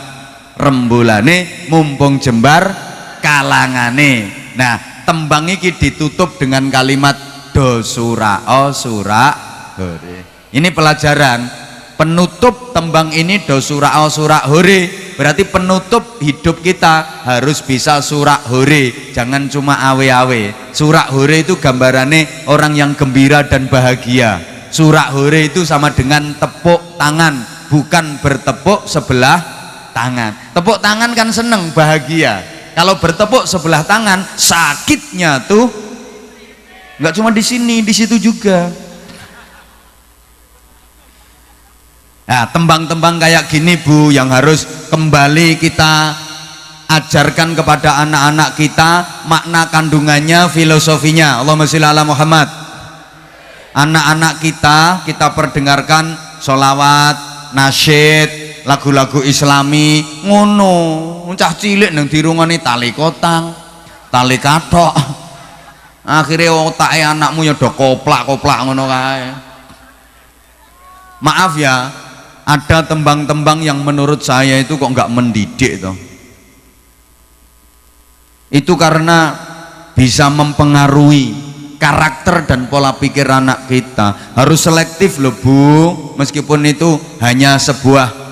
S1: rembulane, mumpung jembar kalangane. Nah, tembang iki ditutup dengan kalimat do sura o sura hore. Ini pelajaran penutup tembang ini do sura o sura hore, berarti penutup hidup kita harus bisa sura hore, jangan cuma awe-awe. Sura hore itu gambarannya orang yang gembira dan bahagia. Sura hore itu sama dengan tepuk tangan, bukan bertepuk sebelah tangan. Tepuk tangan kan seneng, bahagia. Kalau bertepuk sebelah tangan, sakitnya tuh nggak cuma di sini, di situ juga. Nah, tembang-tembang kayak gini Bu, yang harus kembali kita ajarkan kepada anak-anak kita, makna kandungannya, filosofinya. Allahumma sholli ala Muhammad. Anak-anak kita perdengarkan sholawat, nasyid, lagu-lagu islami ngono. Cah cilik nang dirungani tali kotang, tali kathok, akhirnya otake anakmu ya do koplak-koplak ngono kae. Maaf ya, ada tembang-tembang yang menurut saya itu kok nggak mendidik toh. Itu karena bisa mempengaruhi karakter dan pola pikir anak kita. Harus selektif loh Bu, meskipun itu hanya sebuah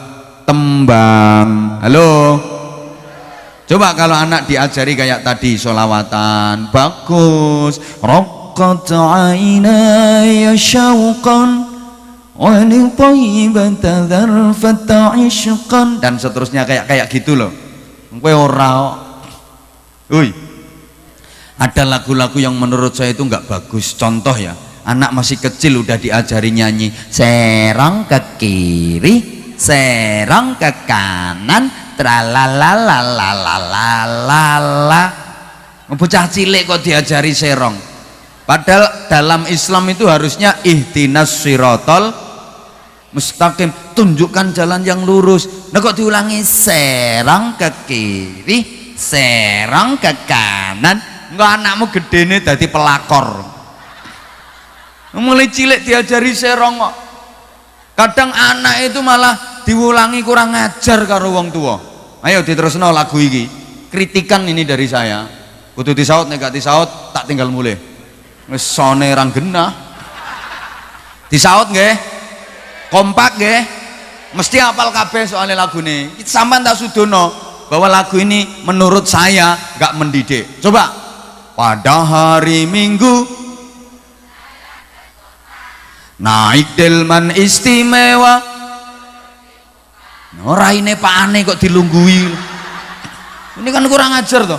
S1: tembang. Halo, coba kalau anak diajari kayak tadi sholawatan bagus, raqqat aynaya syauqan wa li thayyibata dzarfat ishqan, dan seterusnya kayak gitu loh. Kowe ora. Ada lagu-lagu yang menurut saya itu nggak bagus. Contoh ya, anak masih kecil udah diajari nyanyi serong ke kiri, serong ke kanan, tralalalalalalala. Bocah cilik kok diajari serong, padahal dalam Islam itu harusnya ihdinas sirotol mustaqim, tunjukkan jalan yang lurus. Nah kok diulangi serong ke kiri, serong ke kanan. Enggak, anakmu gedene dadi pelakor. Mulai cilik diajari serong kok. Kadang anak itu malah diulangi kurang ngajar karo wong tua. Ayo diterusno lagu iki. Kritikan ini dari saya. Kudu disaut, nek gak disaut tak tinggal mulai. Wis sone rang genah. Disaut nggih? Kompak nggih? Mesti hafal kabeh soalnya lagune. Sampeyan tak sudono bahwa lagu ini menurut saya gak mendidik. Coba. Pada hari Minggu naik delman istimewa, raine Pak Ane kok dilunggui. Ini kan kurang ajar toh.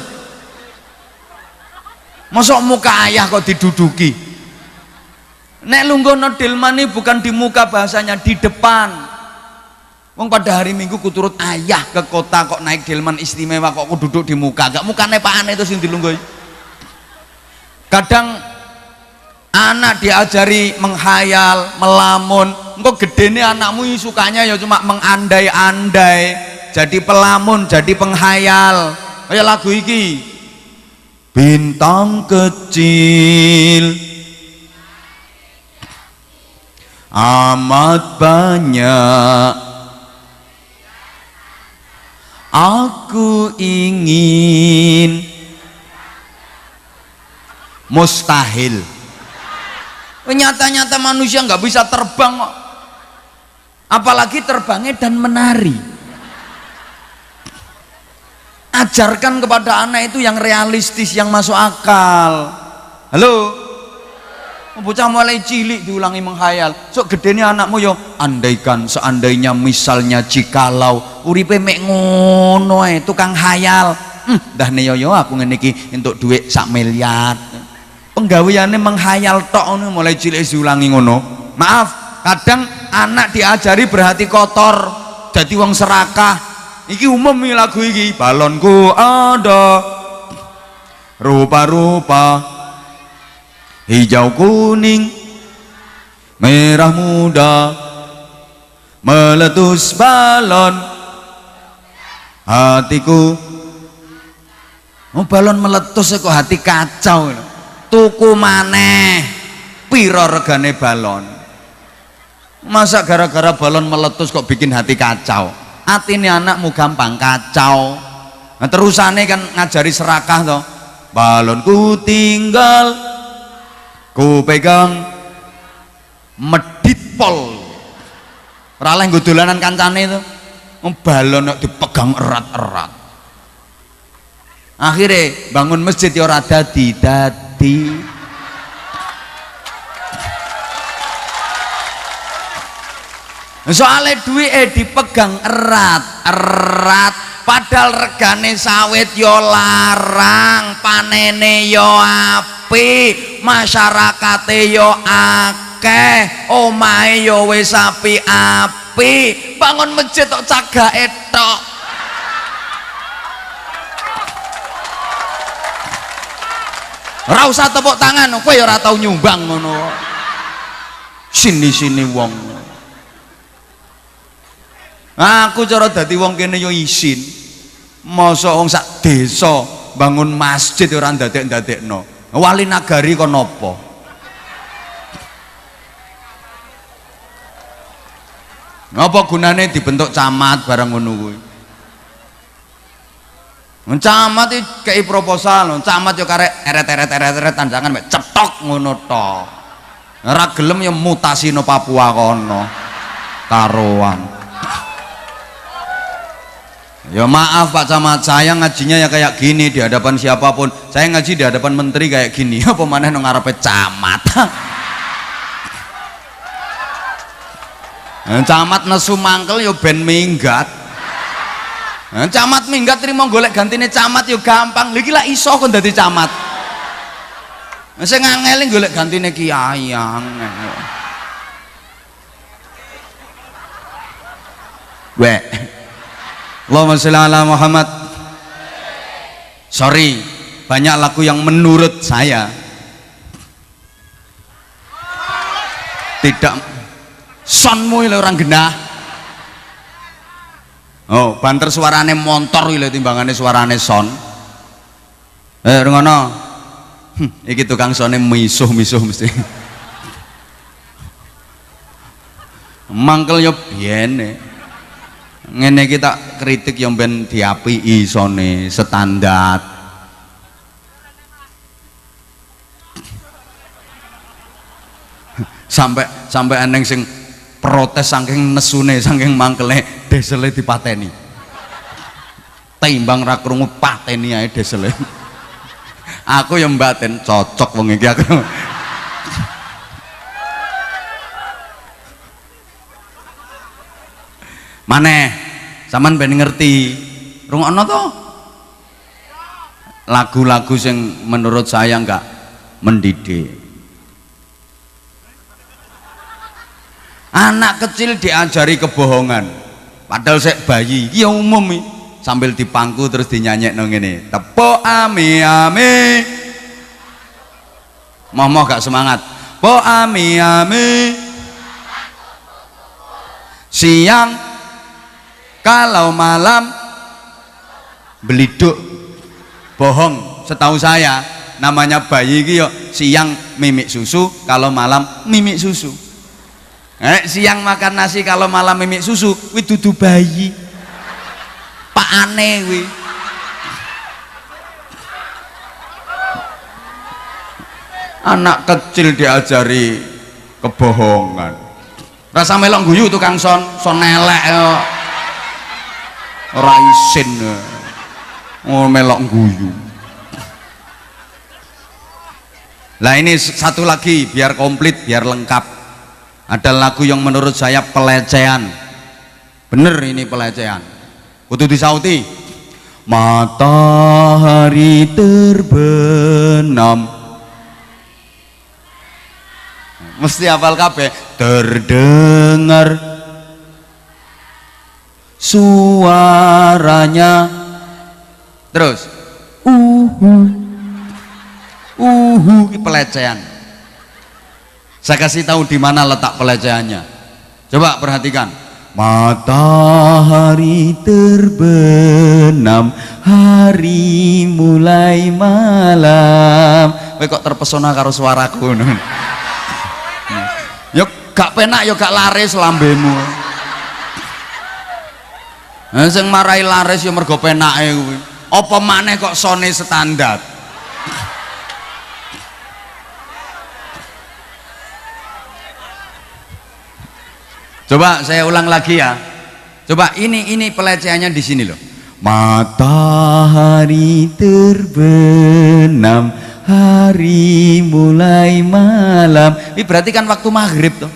S1: Masuk muka ayah kok diduduki. Nek lungguhno delman ini bukan di muka, bahasanya di depan. Wong pada hari Minggu kuturut ayah ke kota kok naik delman istimewa kok aku duduk di muka, gak mukane pakane itu sing dilungguh. Kadang anak diajari menghayal, melamun, engko gedene anakmu sukanya ya cuma mengandai-andai, jadi pelamun, jadi penghayal. Kayak lagu iki. Bintang kecil amat banyak, aku ingin. Mustahil. Nyata-nyata manusia nggak bisa terbang kok. Apalagi terbangnya dan menari. Ajarkan kepada anak itu yang realistis, yang masuk akal. Halo? Bocah mulai cilik diulangi menghayal. Sok gedene anakmu yo andaikan, seandainya, misalnya, jikalau uripe mek ngono ae, tukang hayal. Dah neyo aku ngene iki entuk dhuwit 1 miliar. Penggaweane menghayal tok ngono mulai cilik diulangi ngono. Maaf, kadang anak diajari berhati kotor, jadi wong serakah. Iki umum nih lagu iki. Balonku ada rupa-rupa, hijau kuning merah muda, meletus balon hatiku. Oh, balon meletus kok hati kacau. Tuku maneh piro regane balon? Masa gara-gara balon meletus kok bikin hati kacau? Atine anakmu gampang kacau. Nah, terusane kan ngajari serakah toh. Balonku tinggal ku pegang medit pol. Ora leh nggo dolanan kancane itu. Balon nek dipegang erat-erat. Akhirnya bangun masjid ya ora dadi. Soalnya duit dipegang erat, padahal regane sawit yo larang, panene yo apik, masyarakate yo akeh, omahe yo wis apik, bangun masjid tok cagake tok. Ora usah tepuk tangan, kowe ya ora tau nyumbang ngono. Sini wong. Aku cara dadi wong kene yo isin. Masa wong sak desa bangun masjid ora ndadek-ndadekno. Wali nagari kok napa? Apa gunane dibentuk camat barang ngono kuwi? Camat iki kei proposal, camat yo karek eret tandangan mek cetok ngono tok. Ora gelem yo mutasi no Papua kono. Karoan. Ya maaf Pak Camat, saya ngajinya ya kayak gini di hadapan siapapun. Saya ngaji di hadapan menteri kayak gini. Apa maneh nang ngarepe camat? Camat nesu mangkel yo ben minggat. Camat minggat trimo golek gantine camat yo gampang. Lha iki lak iso kok dadi camat. Sing angel golek gantine kiai angel. Weh. Allahumma sholli ala Muhammad. Sorry, banyak lagu yang menurut saya tidak sonmu ile orang genah. Oh, banter suarane montor ile timbangane suarane son. Rengono. Iki tukang sone misuh-misuh mesti. Mangkel yo biyen. Ngene kita kritik yang ben diapii sone standar. sampai eneng sing protes saking nesune saking mangkele desele dipateni. Timbang ra krungu pateni ae desele. Aku yang mbaten cocok wong iki aku. Maneh sampean ben ngerti rungokno to lagu-lagu sing menurut saya enggak mendidik. Anak kecil diajari kebohongan. padahal sek bayi iki ya umum iki. Sambil dipangku terus dinyanyekno ngene, tepuk ami ami. Moh gak semangat. Po ami ami. Siang kalau malam beliduk. Bohong, setahu saya namanya bayi iki yo siang mimik susu, kalau malam mimik susu. Siang makan nasi, kalau malam mimik susu, kuwi dudu bayi. Pak aneh kuwi. Anak kecil diajari kebohongan. Rasa melok guyu tukang son elek yo. Ora isin. Oh melok guyu. Lah ini satu lagi biar komplit, biar lengkap. Ada lagu yang menurut saya pelecehan. Bener ini pelecehan. Kudu disauti. Matahari terbenam. Mesti hafal kabeh. Terdengar suaranya. Terus ini pelecehan. Saya kasih tahu di mana letak pelecehannya. Coba perhatikan. Matahari terbenam, hari mulai malam. Kowe kok terpesona karo suaraku. Yo gak penak, yo gak laris lambemu. Sing marai laris yo mergo penake kuwi. Apa maneh kok sone standar. Coba saya ulang lagi ya. Coba ini pelecehannya di sini loh. Matahari terbenam, hari mulai malam. Ini berarti kan waktu maghrib tuh.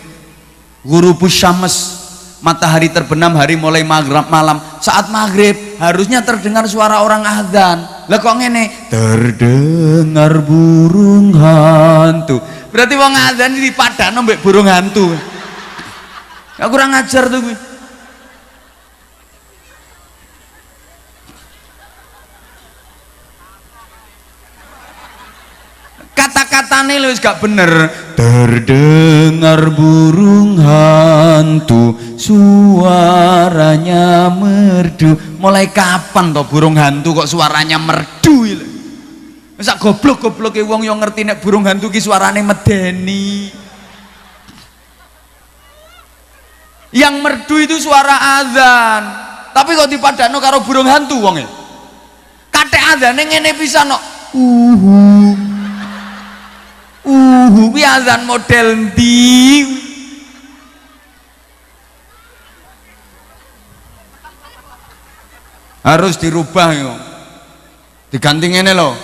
S1: Ghurubus syams. Matahari terbenam, hari mulai malam. Saat maghrib harusnya terdengar suara orang azan. Lah kok ngene? Terdengar burung hantu. Berarti wong azan iki dipadakno mbek burung hantu. Ya kurang ajar tuh gue. Kata-katane lho wis gak bener. Terdengar burung hantu, suaranya merdu. Mulai kapan toh burung hantu kok suaranya merdu? Masa goblok-gobloke wong yang ngerti nek burung hantu ki suarane medeni. Yang merdu itu suara azan. Tapi kok dipadakno karo burung hantu wonge. Kathek azane ngene pisan kok. Kuwi azan model ndi? Harus dirubah yo. Diganti ngene lho.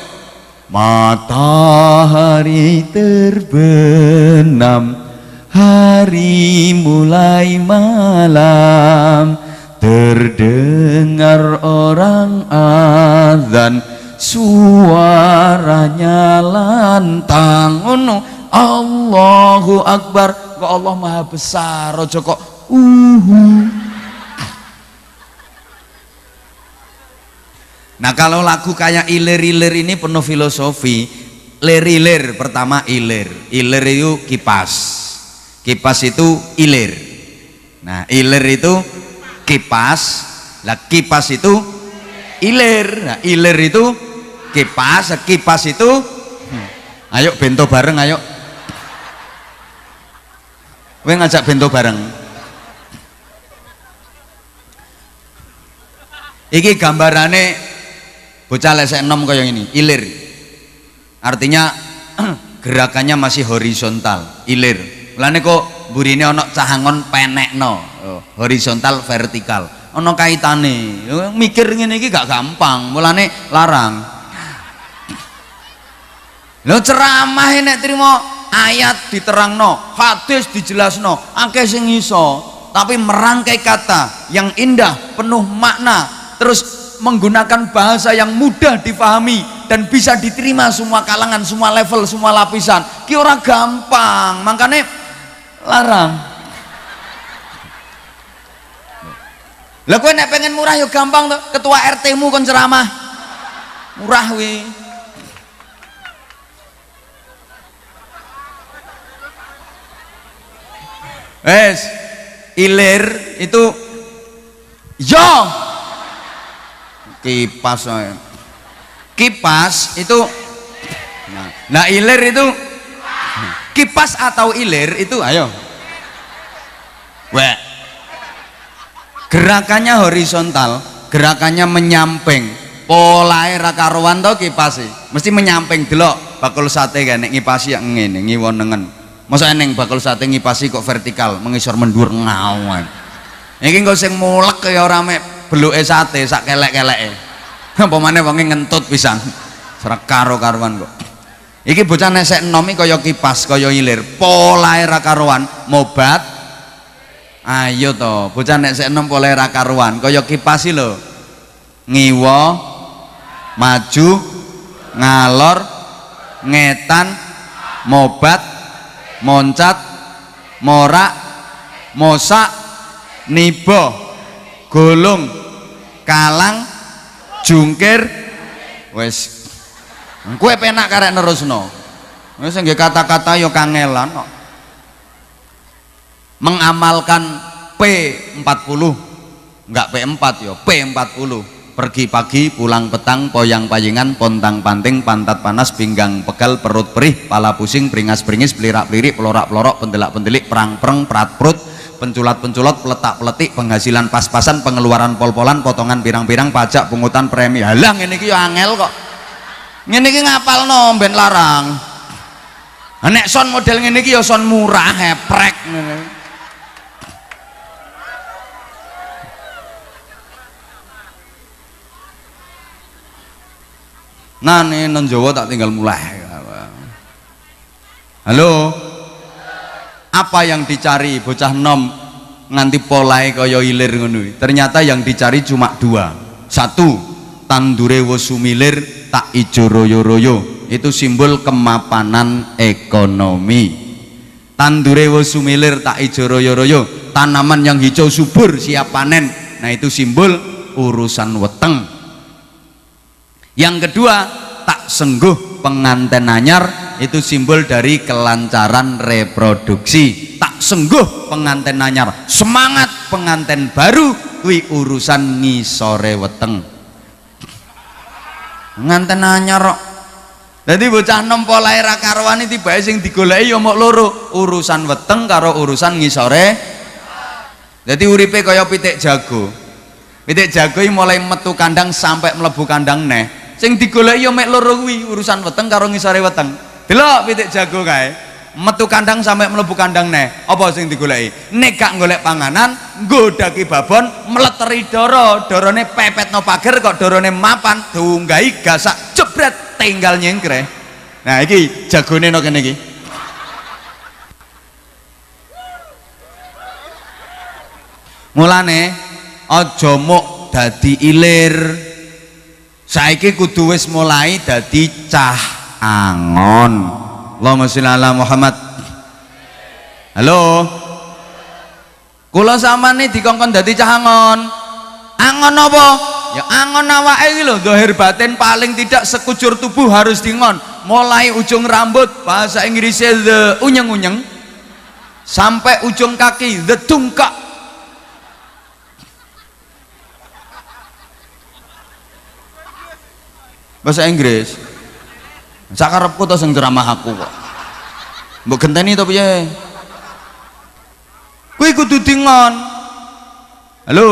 S1: Matahari terbenam, hari mulai malam, terdengar orang azan, suaranya lantang. Allahu Akbar. Kok Allah Maha Besar aja kok Nah kalau lagu kayak ilir-ilir ini penuh filosofi. Lir-ilir, pertama ilir. Ilir itu kipas. Kipas itu ilir. Nah ilir itu kipas. Lah kipas itu ilir. Nah ilir itu kipas. Kipas itu ayo bento bareng ayo. Kowe ngajak bento bareng. Iki gambarane bocah lesek enom kaya ini, ilir. Artinya gerakannya masih horizontal, ilir. Mulane kok burine ana cahangon penekno, horizontal vertikal. Ana kaitane. Mikir ngene iki gak gampang, mulane larang. Lho ceramah nek trimo ayat diterangno, hadis dijelasno, akeh sing iso, tapi merangkai kata yang indah, penuh makna, terus menggunakan bahasa yang mudah difahami dan bisa diterima semua kalangan, semua level, semua lapisan. Ki ora gampang, makanya larang. Lah kowe nek pengen murah ya gampang to, ketua RT-mu kon ceramah. Murah wi. Ilir itu yo kipas. Kipas itu nah ilir itu kipas atau ilir itu ayo. Weh. Gerakannya horizontal, gerakannya menyamping. Polae ra karuan to kipase. Mesti menyamping delok bakul sate kan nek ngipasi ya ngene, ngiwonengen. Masa eneng bakul sate ngipasi kok vertikal, mengisor mendur ngawan. Iki engko sing mulek kaya ora mek beluke sate sak kelek-keleke. Apa maneh wonge ngentut pisan. Ora karo-karuan kok. Iki bocah nesek enom iki kaya kipas, kaya ilir. Polae ra karuan, mobat. Ayo to, bocah nek sek enom polae ra karuan, kaya kipas iki lho. Ngiwa, maju, ngalor, ngetan, mobat, moncat, morak, mosak, nibo, golong, kalang, jungkir. Wes kowe penak karek nerusno. Wis nggih kata-kata ya kangelan kok. Mengamalkan P40 enggak P4 ya, P40. Pergi pagi, pulang petang, poyang payingan, pontang panting, pantat panas, pinggang pegal, perut perih, pala pusing, peringas pringis, pelirak pelirik, pelorak pelorok, pendelak pendelik, perang pereng, perat perut, penculat penculot, peletak peletik, penghasilan pas-pasan, pengeluaran pol-polan, potongan pirang-pirang, pajak, pungutan, premi. Halang ini ki angel kok. Ngene iki ngapalno ben larang. Nek son model ngene iki ya son murah, heprek ngene. Nah nih non Jawa tak tinggal mulai. Halo, apa yang dicari bocah nom nganti polae kaya ilir ngono? Ternyata yang dicari cuma dua. Satu, tandure wis sumilir tak ijo royo-royo, itu simbol kemapanan ekonomi. Tandure wis sumilir tak ijo royo-royo, tanaman yang hijau subur siap panen. Nah itu simbol urusan weteng. Yang kedua, tak sengguh penganten anyar, itu simbol dari kelancaran reproduksi. Tak sengguh penganten anyar, semangat penganten baru, kuwi urusan ngisore weteng. Penganten anyar kok. Dadi bocah nom polahe ra karuan iki tibae sing digoleki ya mok loro, urusan weteng karo urusan ngisore. Dadi uripe kaya pitik jago. Pitik jago iki mulai metu kandang sampai mlebu kandang neh. Sing digoleki ya mek loro kuwi, urusan weteng karo ngisore weteng. Delok pitik jago kae, metu kandang sampai mlebu kandang neh. Apa sing digoleki? Nek gak golek panganan, nggodaki babon, mleteri dara, darane pepetno pager kok darane mapan, diunggahi gasak jebret tinggal nyengkreh. Nah iki jagone no kene iki. Mulane aja muk dadi ilir. Saiki kudu wis mulai dadi cah angon. Allahumma sholli ala Muhammad. Halo. Kula samane dikongkon dadi cah angon. Angon apa? Ya angon awake iki lho, zahir batin paling tidak sekujur tubuh harus dingon. Mulai ujung rambut, bahasa Inggrisnya the unyeng-unyeng, sampai ujung kaki the tungkak. Bahasa Inggris. Sakarepku to sing ceramah aku kok. Mbok genteni to piye? Kuwi kudu dingon. Halo.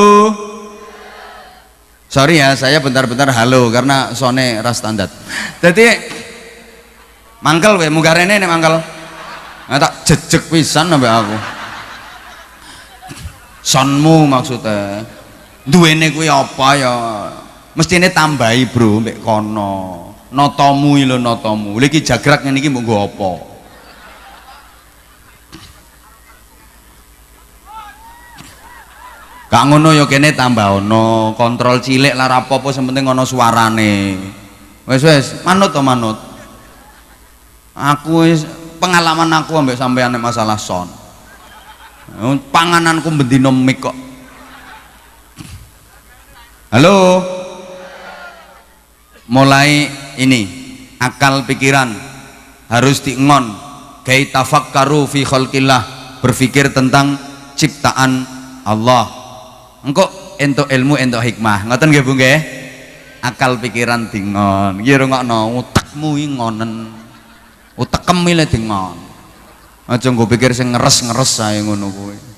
S1: Sorry ya, saya bentar-bentar halo karena sone ras standar. Jadi mangkel we munggah rene nek mangkel. Nah, tak jejeg pisan sampe aku. Sonmu maksudnya. Duwene kuwi apa ya? Mestine tambahi bro mbek kono. Notomu lho notomu. Lha iki jagrak ngene iki mbok nggo apa? Gak ngono ya kene tambah ono, kontrol cilik lah apa-apa sing penting ono suarane. Wis manut to manut. Aku wis pengalaman aku ambek sampeyan nek masalah son. Pangananku bendino mik kok. Halo, mulai ini akal pikiran harus diengon, kai tafakkaru fi khalqillah, berpikir tentang ciptaan Allah. Engko entuk ilmu entuk hikmah, ngoten nggih Bu nggih? Akal pikiran dingon, nggih rungokno utekmu iki ngonen. Utekem ile dingon. Aja nggo pikir sing ngeres-ngeres ae ngono kuwi.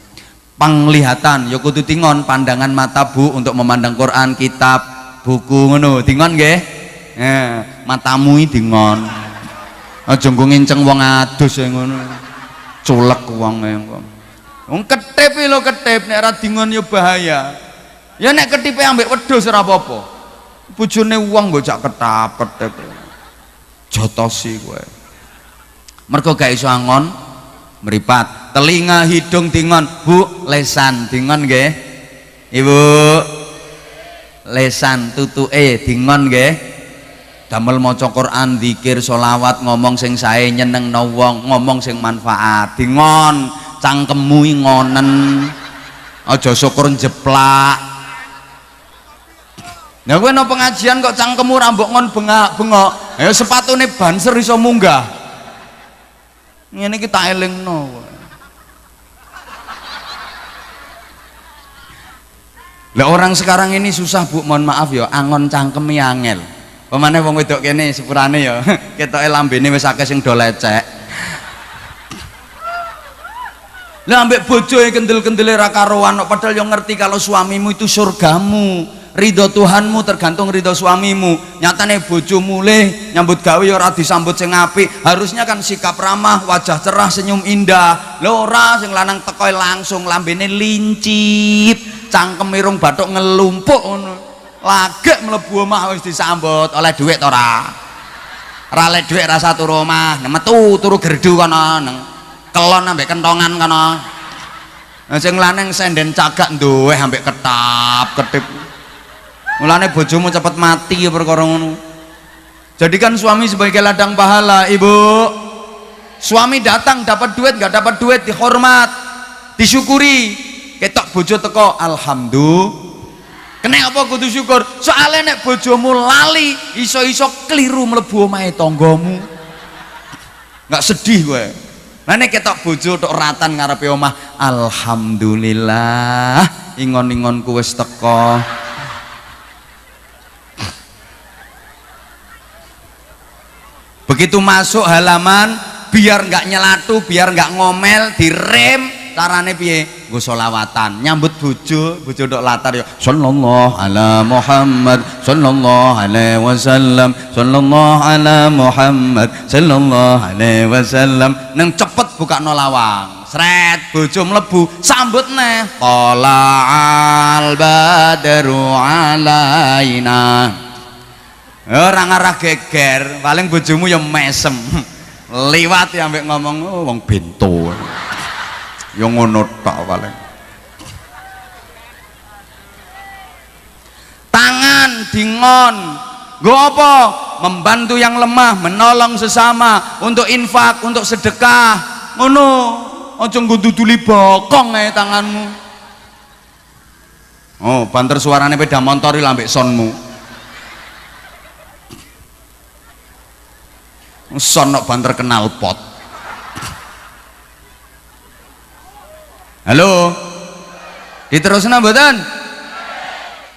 S1: Penglihatan ya kudu dingon, pandangan mata Bu untuk memandang Quran, kitab, buku ngono dingon nggih. Matamu iki dingon. Aja nggo nginceng wong adus ae ngono. Culek wong e. Wong ketip lho, ketip nek ora dingon ya bahaya. Ya nek ketipe ambek wedhus ora apa-apa. Bojone wong nggo jak ketap-ketip. Jotosi kowe. Mergo gak iso angon meripat. Telinga, hidung dingon, Bu, lesan dingon nggih. Ibu, lesan tutuke dingon nggih. Damel maca Quran, zikir, sholawat, ngomong sing sae nyenengno wong, ngomong sing manfaat. Dingon, cangkemmu ngonen. Aja syukur jeplak. Nah kowe no pengajian kok cangkemmu ra mbok ngon bengak-bengok. Ya sepatune banser iso munggah. Ngene iki tak elingno. Lah orang sekarang ini susah Bu, mohon maaf ya, angon cangkeme angel. Pemane wong wedok kene sepurane ya, ketoke lambene wis akeh sing do lecek. Lah ambek bojoe kendel-kendele ra karuan, padahal yang ngerti kalau suamimu itu surgamu, ridho Tuhanmu tergantung ridho suamimu. Nyatane bojo mulih nyambut gawe ya ora disambut sing apik, harusnya kan sikap ramah, wajah cerah, senyum indah. Lho ora, sing lanang teko langsung lambene lincip, cangkem irung bathuk ngelumpuk ngono. Lagek mlebu omah wis disambut, oleh dhuwit ta ora? Ora oleh dhuwit rasa turu omah, metu turu gerdu kono nang kelon ambek kentongan kono. Nah sing lanang senden cagak nduweh ambek ketap-ketip. Mulane bojomu cepet mati ya perkara ngono. Jadikan suami sebagai ladang pahala, Ibu. Suami datang dapat duit nggak dapat duit dihormat, disyukuri. Ketok bojo teko, alhamdulillah. Kena apa kudu syukur? Soalnya nek bojomu lali, iso-iso keliru mlebu omahe tanggamu. Nggak sedih gue. Nah nek ketok bojo tok ratan ngarepe omah, alhamdulillah, ingon-ingonku wis teko. Begitu masuk halaman, biar nggak nyelatu, biar nggak ngomel, direm. Carane piye? Nggo selawatan nyambut bojo tok latar ya sallallahu ala Muhammad sallallahu alaihi wasallam sallallahu ala Muhammad sallallahu alaihi wasallam. Nang cepet bukakno lawang, sret bojo mlebu sambut neh tala'al badru alaina. Ora ngarah geger, paling bojomu ya mesem. Liwat ya ambek ngomong, oh wong bento. Ya ngono tok paling. Tangan dingon. Nggo apa? Membantu yang lemah, menolong sesama, untuk infak, untuk sedekah. Ngono. Aja nggo duduli bokong ae tanganmu. Oh, banter suarane peda motor iki ambek sonmu. Sonok banter kenal pot. Halo, diterusna mboten?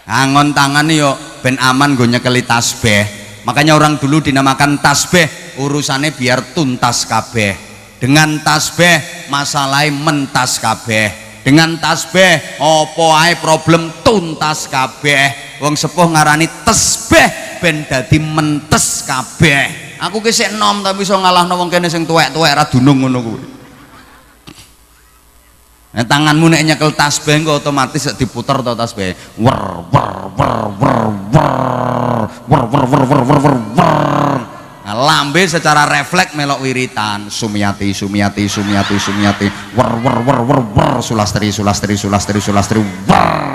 S1: Angon tangan yo ben aman gue nyekeli tasbih. Makanya orang dulu dinamakan tasbih, urusannya biar tuntas kabeh. Dengan tasbih masalahnya mentas kabeh. Dengan tasbih opo ae problem tuntas kabeh. Wong sepuh ngarani tasbih ben dadi mentes kabeh. Aku ki sik enom tapi iso ngalahno wong kene sing tuwek-tuwek ra dunung ngono kuwi. Nah, tanganmu nek nyekel tasbih engko otomatis diputer to tasbih. Wer wer wer wer wer wer wer wer wer wer wer wer. Nah, lambe secara refleks melok wiritan Sumiyati Sumiyati Sumiyati Sumiyati wer wer wer wer wer sulastri sulastri sulastri sulastri wer.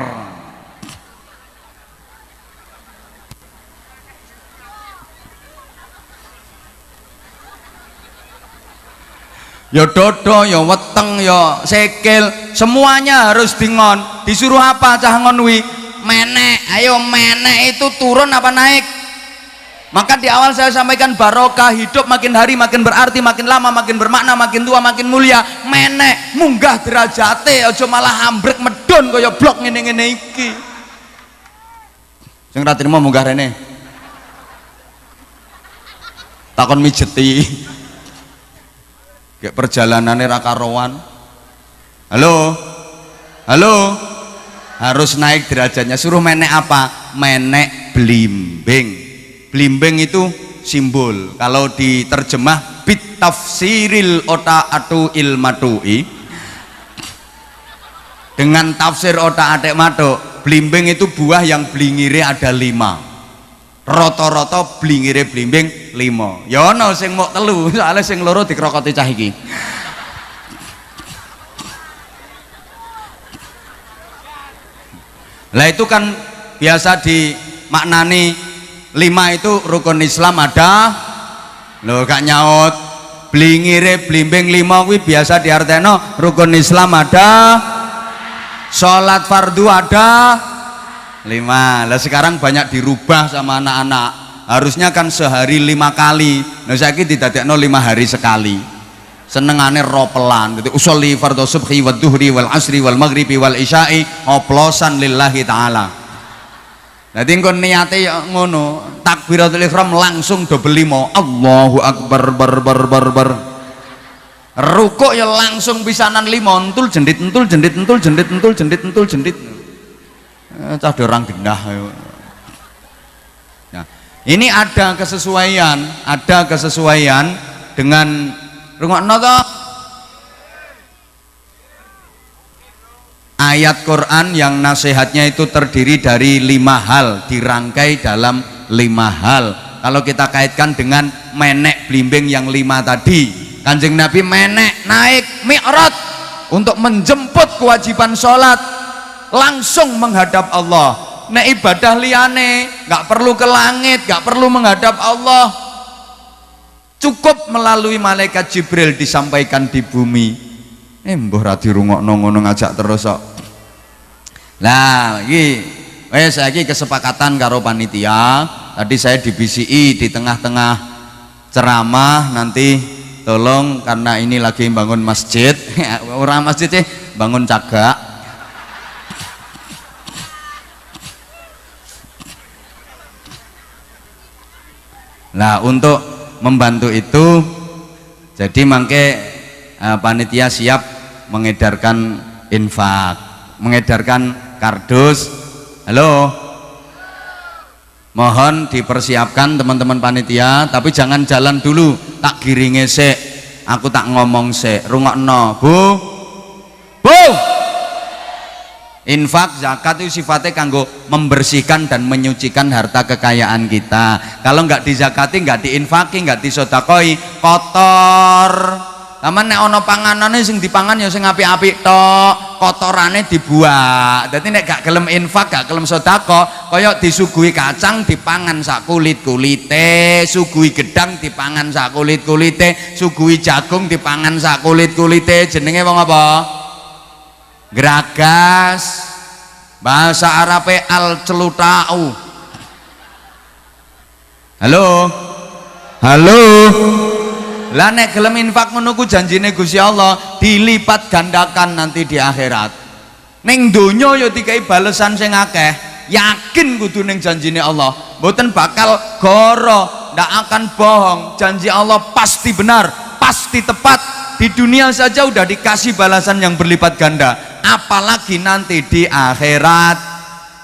S1: Ya dodo, ya weteng, ya sekil, semuanya harus dingon. Disuruh apa cah ngon wi? menek. Ayo, menek itu turun apa naik? Maka di awal saya sampaikan barokah hidup, makin hari makin berarti, makin lama makin bermakna, makin tua makin mulia. Menek munggah derajate, aja malah ambrek medon kaya blok ngene-ngene iki. Sing ra trimo munggah rene. Takon mijeti. Kayak perjalanannya ra karuan. Halo. Halo. Harus naik derajatnya. Suruh menek apa? Menek blimbing. Blimbing itu simbol. Kalau diterjemah bit tafsiril ota'atu ilmatui, dengan tafsir otak atik matuk, blimbing itu buah yang blingire ada 5. Rata-rata blingire blimbing 5. Ya ana sing mok 3, soalnya sing loro dikrokoti cah iki. Lah itu kan biasa dimaknani 5 itu rukun Islam ada. Loh gak nyaut. Blingire blimbing 5 kuwi biasa diartekno rukun Islam ada. Sholat fardu ada 5. Lah sekarang banyak dirubah sama anak-anak. Harusnya kan sehari 5 kali. Nah saiki didadekno 5 hari sekali. Senengane ropelan gitu. Usolli fardhu subhi wad duhri wal asri wal maghribi wal isya'i oplosan lillahi taala. Nanti engko niate ya ngono, takbiratul ihram langsung double 5. Allahu akbar bar. Rukuk ya langsung pisanan 5, entul jendit. Cah orang gendah. Nah, ini ada kesesuaian dengan rungokno to. Ayat Quran yang nasihatnya itu terdiri dari 5 hal, dirangkai dalam 5 hal. Kalau kita kaitkan dengan menek blimbing yang 5 tadi, Kanjeng Nabi menek naik mi'raj untuk menjemput kewajiban sholat, langsung menghadap Allah. Nek ibadah liyane nggak perlu ke langit, nggak perlu menghadap Allah, cukup melalui malaikat Jibril disampaikan di bumi. Mbah ra dirungokno ngono ngajak terus kok. Lah iki wis saiki kesepakatan karo panitia. Tadi saya di BCI di tengah-tengah ceramah, nanti tolong karena ini lagi bangun masjid. Orang masjid sih bangun cagak. Nah, untuk membantu itu jadi mangke panitia siap mengedarkan infak, mengedarkan kardus. Halo, mohon dipersiapkan teman-teman panitia, tapi jangan jalan dulu, tak giringe sik, aku tak ngomong sik, rungokno. Bu, infak zakat itu sifatnya kanggo membersihkan dan menyucikan harta kekayaan kita. Kalau nggak dizakati, nggak diinfaki, nggak disodakoi, kotor. Taman nek ono panganane sing dipangan ya sing apik-apik tok, kotorane dibuang. Dadi nek gak gelem infak, gak gelem sedekah, kaya disuguhi kacang dipangan sak kulit-kulite, suguhi gedang dipangan sak kulit-kulite, suguhi jagung dipangan sak kulit-kulite. Jenenge wong apa? Geragas. Bahasa Arabe al-celutau. Halo. Halo. Lah nek gelem infak ngono ku janjine Gusti Allah dilipat gandakan nanti di akhirat. Ning donya ya dikai balesan sing akeh. Yakin kudu ning janjine Allah. Mboten bakal goro, ndak akan bohong. Janji Allah pasti benar, pasti tepat. Di dunia saja udah dikasih balasan yang berlipat ganda. Apalagi nanti di akhirat.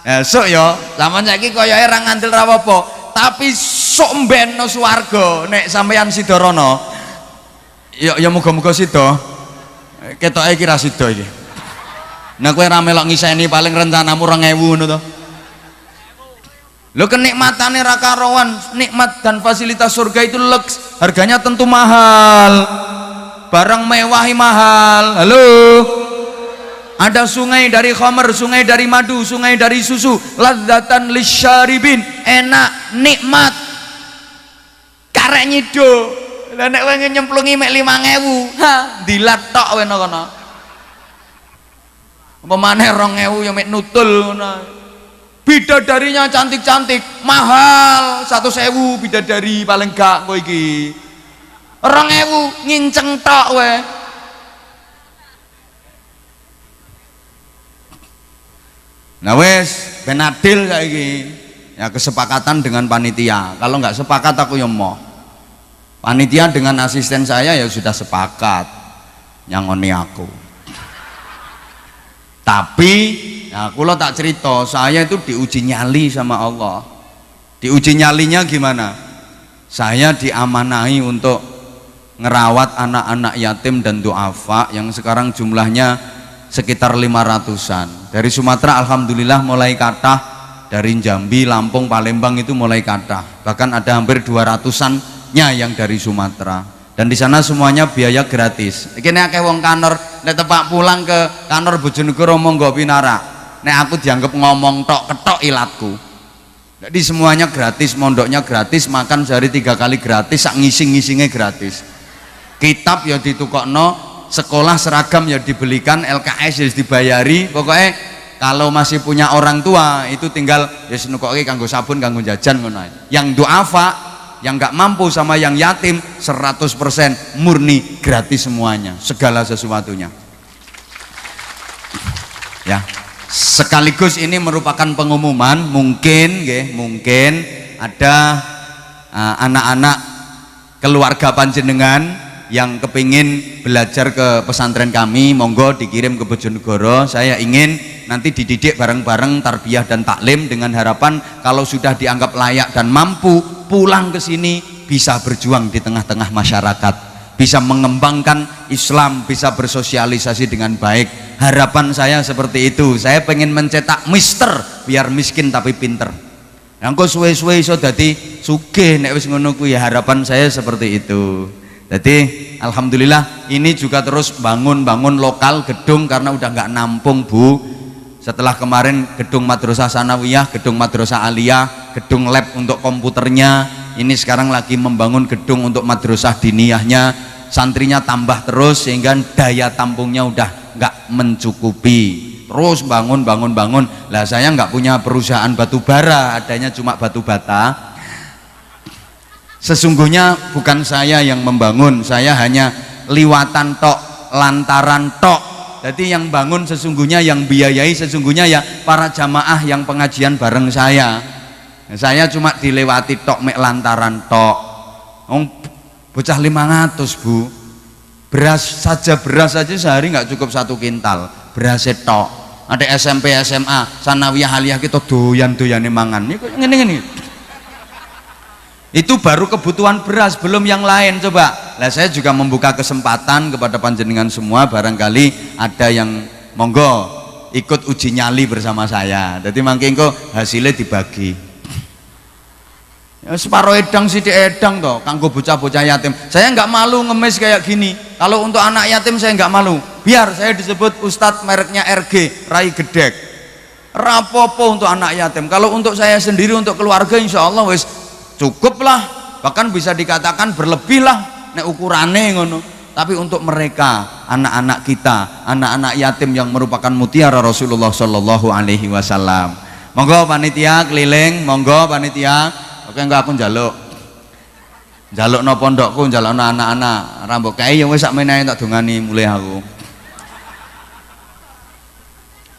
S1: Esuk ya, sampeyan saiki koyoke ra ngandel ra apa, tapi sok mbenno swarga nek sampeyan sidorono. Ya muga-muga sida. Ketoke iki ra sida iki. Nah kowe ra melok ngiseni paling rencanamu 2000 ngono to. Lho kenikmatane ra karuan, nikmat dan fasilitas surga itu lux, harganya tentu mahal. Barang mewahi mahal. Halo. Ada sungai dari khamr, sungai dari madu, sungai dari susu, ladzatan lisyaribin, enak, nikmat. Karek nyido. Lah nek kowe nyemplungi mek 5000, ha, dilat tok wene kono. Apa maneh 2000 ya mek nutul ngono. bidadarinya cantik-cantik, mahal 100.000 bidadari paling gak kowe iki. 2.000 nginceng tok we. Nah wes ben adil saiki. Ya kesepakatan dengan panitia. Kalau nggak sepakat aku yang mau. Panitia dengan asisten saya ya sudah sepakat. Nyangoni aku. Tapi ya aku lo tak cerita, saya itu diuji nyali sama Allah. Diuji nyalinya gimana? Saya diamanai untuk ngerawat anak-anak yatim dan duafa yang sekarang jumlahnya sekitar 500-an. Dari Sumatera alhamdulillah mulai kathah, dari Jambi, Lampung, Palembang itu mulai kathah. Bahkan ada hampir 200-annya yang dari Sumatera. Dan di sana semuanya biaya gratis. Iki nek akeh wong kanor, nek tepak pulang ke kanor Bojonegoro monggo pinarak. Nek aku dianggap ngomong tok ketok ilatku. Jadi semuanya gratis, mondoknya gratis, makan sehari 3 kali gratis, sak ngising-ngisingnya gratis. Kitab ya ditukokno, sekolah seragam ya dibelikan, LKS ya dibayari. Pokoknya kalau masih punya orang tua itu tinggal ya senukoki kanggo sabun, kanggo jajan ngono ae. Yang duafa, yang nggak mampu sama yang yatim 100% murni gratis semuanya, segala sesuatunya. Ya. Sekaligus ini merupakan pengumuman, mungkin ada anak-anak keluarga panjenengan yang kepingin belajar ke pesantren kami, monggo dikirim ke Bojonegoro. Saya ingin nanti dididik bareng-bareng tarbiyah dan taklim dengan harapan kalau sudah dianggap layak dan mampu pulang ke sini bisa berjuang di tengah-tengah masyarakat, bisa mengembangkan Islam, bisa bersosialisasi dengan baik. Harapan saya seperti itu. Saya pengen mencetak mister biar miskin tapi pinter. Yang suwe-suwe iso dadi sugih nek wis ngono kuwi, harapan saya seperti itu. Jadi alhamdulillah ini juga terus bangun lokal gedung karena udah nggak nampung Bu. Setelah kemarin gedung madrasah sanawiyah, gedung madrasah aliyah, gedung lab untuk komputernya, ini sekarang lagi membangun gedung untuk madrasah diniyahnya, santrinya tambah terus sehingga daya tampungnya udah nggak mencukupi. Terus bangun. Lah saya nggak punya perusahaan batu bara, adanya cuma batu bata. Sesungguhnya bukan saya yang membangun, saya hanya liwatan tok, lantaran tok. Jadi yang bangun sesungguhnya, yang biayai sesungguhnya ya para jamaah yang pengajian bareng saya. Saya cuma dilewati tok, mek lantaran tok. Bocah 500 Bu, beras saja sehari nggak cukup 1 kintal, beras tok. Ada SMP SMA sanawiyah aliyah kita doyan-doyane mangan ini kok ngene-ngene. Itu baru kebutuhan beras, belum yang lain. Coba lah, saya juga membuka kesempatan kepada panjenengan semua, barangkali ada yang monggo ikut uji nyali bersama saya. Jadi mangke engko hasilnya dibagi ya, separuh edang sidik edang toh kanggo bocah-bocah yatim. Saya nggak malu ngemis kayak gini. Kalau untuk anak yatim saya nggak malu, biar saya disebut Ustadz mereknya RG Rai Gedek, rapopo untuk anak yatim. Kalau untuk saya sendiri, untuk keluarga, insya Allah wis cukup lah, bahkan bisa dikatakan berlebih lah nek ukurane ngono. Tapi untuk mereka, anak-anak kita, anak-anak yatim yang merupakan mutiara Rasulullah Shallallahu Alaihi Wasallam, monggo panitia keliling, monggo panitia. Oke, enggak aku njaluk no pondokku, njaluk no anak-anak rambut kae yang wis sak menehe tak dongani mulai aku.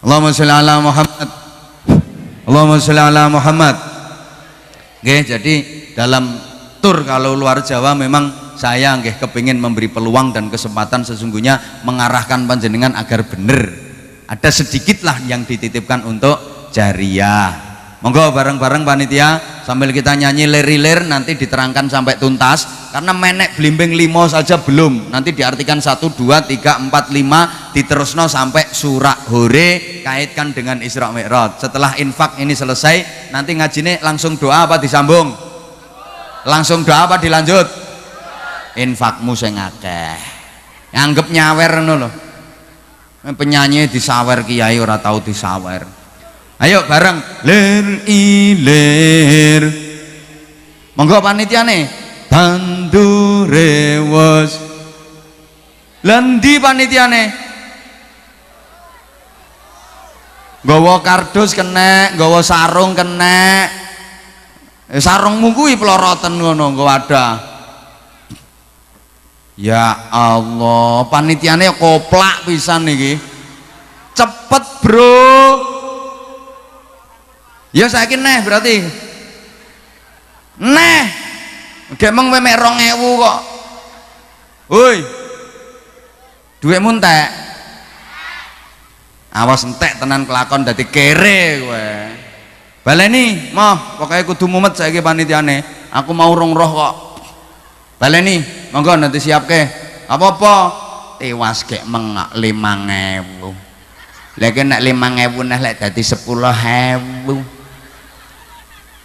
S1: Allahumma sholli ala Muhammad, Allahumma sholli ala Muhammad. Oke, jadi dalam tur kalau luar Jawa memang saya nggih kepingin memberi peluang dan kesempatan sesungguhnya mengarahkan panjenengan agar bener. Ada sedikitlah yang dititipkan untuk jariah. Monggo bareng-bareng panitia sambil kita nyanyi lir-lir, nanti diterangkan sampai tuntas karena menek blimbing 5 saja belum. Nanti diartikan 1, 2, 3, 4, 5 diterusno sampai surak hore, kaitkan dengan Isra Mi'raj. Setelah infak ini selesai, nanti ngajine langsung doa apa disambung? Langsung doa apa dilanjut? Infakmu sing akeh. Anggap nyawer ngono lho. Penyanyi disawer kiai ora tahu disawer. Ayo bareng lir ilir. Monggo panitiane bandure wes. Lendi panitiane? Nggawa kardus kena, nggawa sarung kena. Sarungmu kuwi peloroten ngono nggo wadah. Ya Allah, panitiane koplak pisan iki. Cepet, Bro. Ya saiki neh berarti. Neh. Gek meng memek 2000 kok. Woi. Duitmu entek. Awas entek tenan kelakon dadi kere kowe. Baleni, moh, pokoknya kudu mumet saiki panitiane. Aku mau roh kok. Baleni, monggo nanti siapke. Apa-apa? Tewas kek mengak 5000. Lagi nak 5000 nah lek dadi 10.000.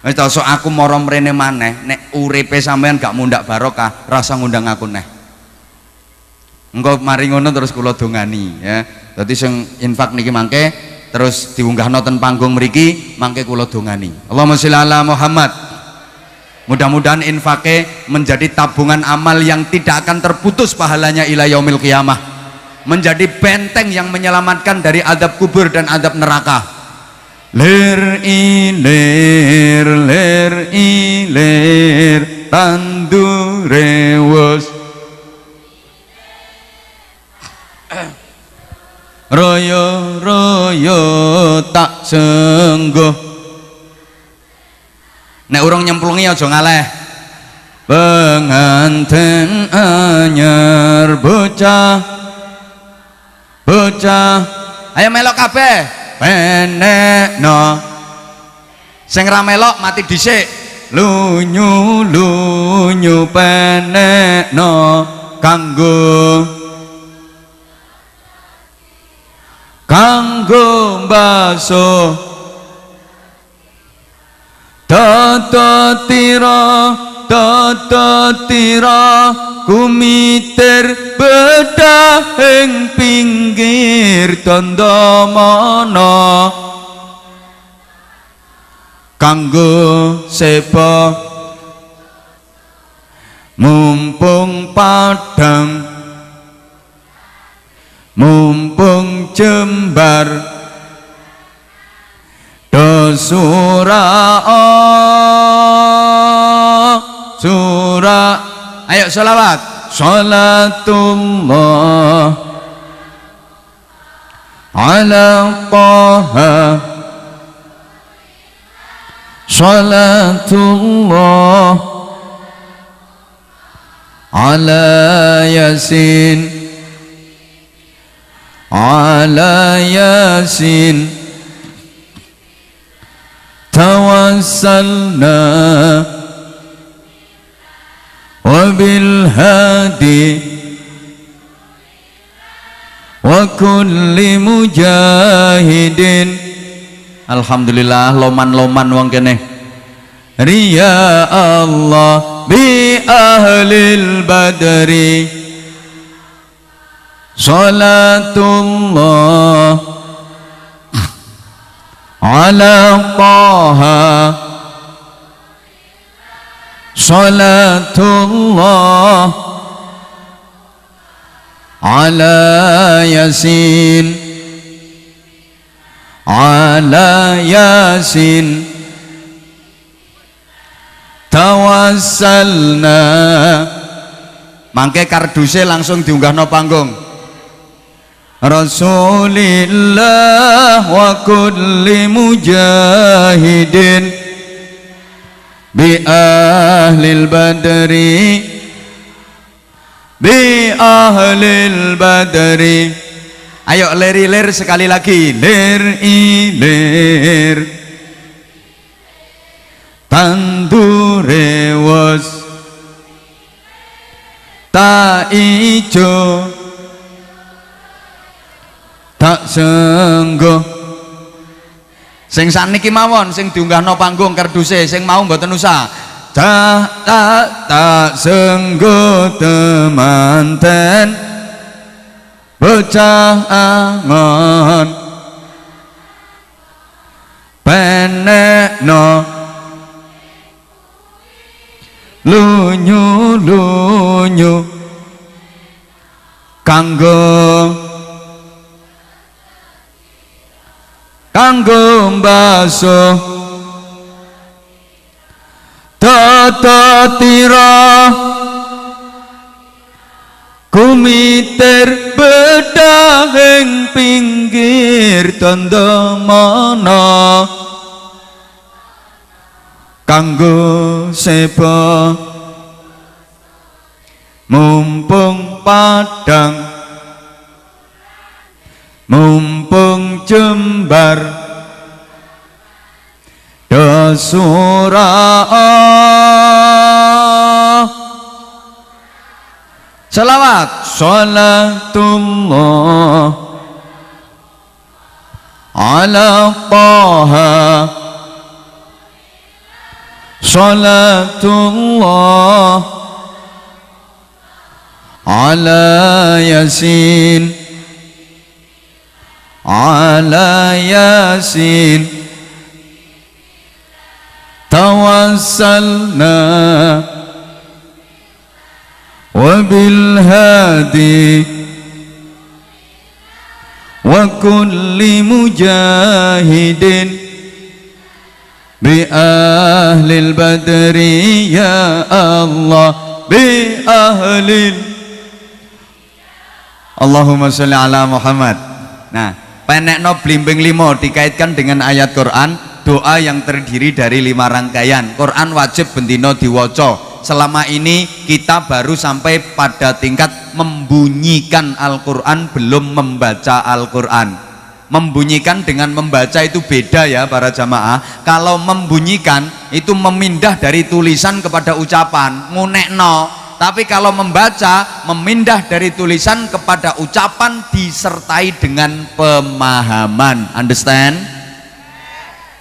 S1: Wis sok aku mara mrene maneh, nek uripe sampean gak mundak barokah, rasa ngundang aku neh. Engko mari ngono terus kula dongani ya. Dadi sing infak niki mangke terus diunggahno ten panggung mriki mangke kula dongani. Allahumma sholli ala Muhammad. Mudah-mudahan infake menjadi tabungan amal yang tidak akan terputus pahalanya ila yaumil qiyamah. Menjadi benteng yang menyelamatkan dari adab kubur dan adab neraka. Lir ilir tandure wus royo royo tak sengguh. Nek urung nyemplungi aja ngaleh. Penganten anyar bocah ayo melok kabeh penekno sing ra melok mati dhisik. Lunyu penekno kanggo baso tata tira kumiter bedah ing pinggir dandamana kanggo sepa mumpung padang mumpung jembar surah ayo sholawat sholatullah ala Taha sholatullah ala Yasin tawassalna wabil hadi wa kulli mujahidin. Alhamdulillah loman-loman wong kene. Riya Allah bi ahlil badri salatullah ala Taha salatullah ala Yasin tawassalna mangke karduse langsung diunggahno panggung. Rasulillah wa kulli mujahidin bi ahlil badri. Ayo lir sekali lagi. Lir ilir tandure wus tak ijo tak sengguh. Sing saniki mawon sing diunggahno panggung karduse sing mau mboten usah. Tak sengguh temanten bocah angon penekno lunyu kanggo kanggo mbasuh tatira kumitir bedahing pinggir dandamana kanggo seba mumpung padang mumpung jembar dasura selawat salatullah ala taha salatullah ala yasin ala yasin tawassalna wabil hadi wa kulli mujahidin bi ahlil badri ya Allah bi ahlil Allahumma sholli ala Muhammad. Nah, penekno blimbing 5 dikaitkan dengan ayat Quran, doa yang terdiri dari 5 rangkaian. Quran wajib bendino diwaca. Selama ini kita baru sampai pada tingkat membunyikan Al-Quran, belum membaca Al-Quran. Membunyikan dengan membaca itu beda ya para jamaah. Kalau membunyikan itu memindah dari tulisan kepada ucapan, ngunekno. Tapi kalau membaca, memindah dari tulisan kepada ucapan disertai dengan pemahaman. Understand?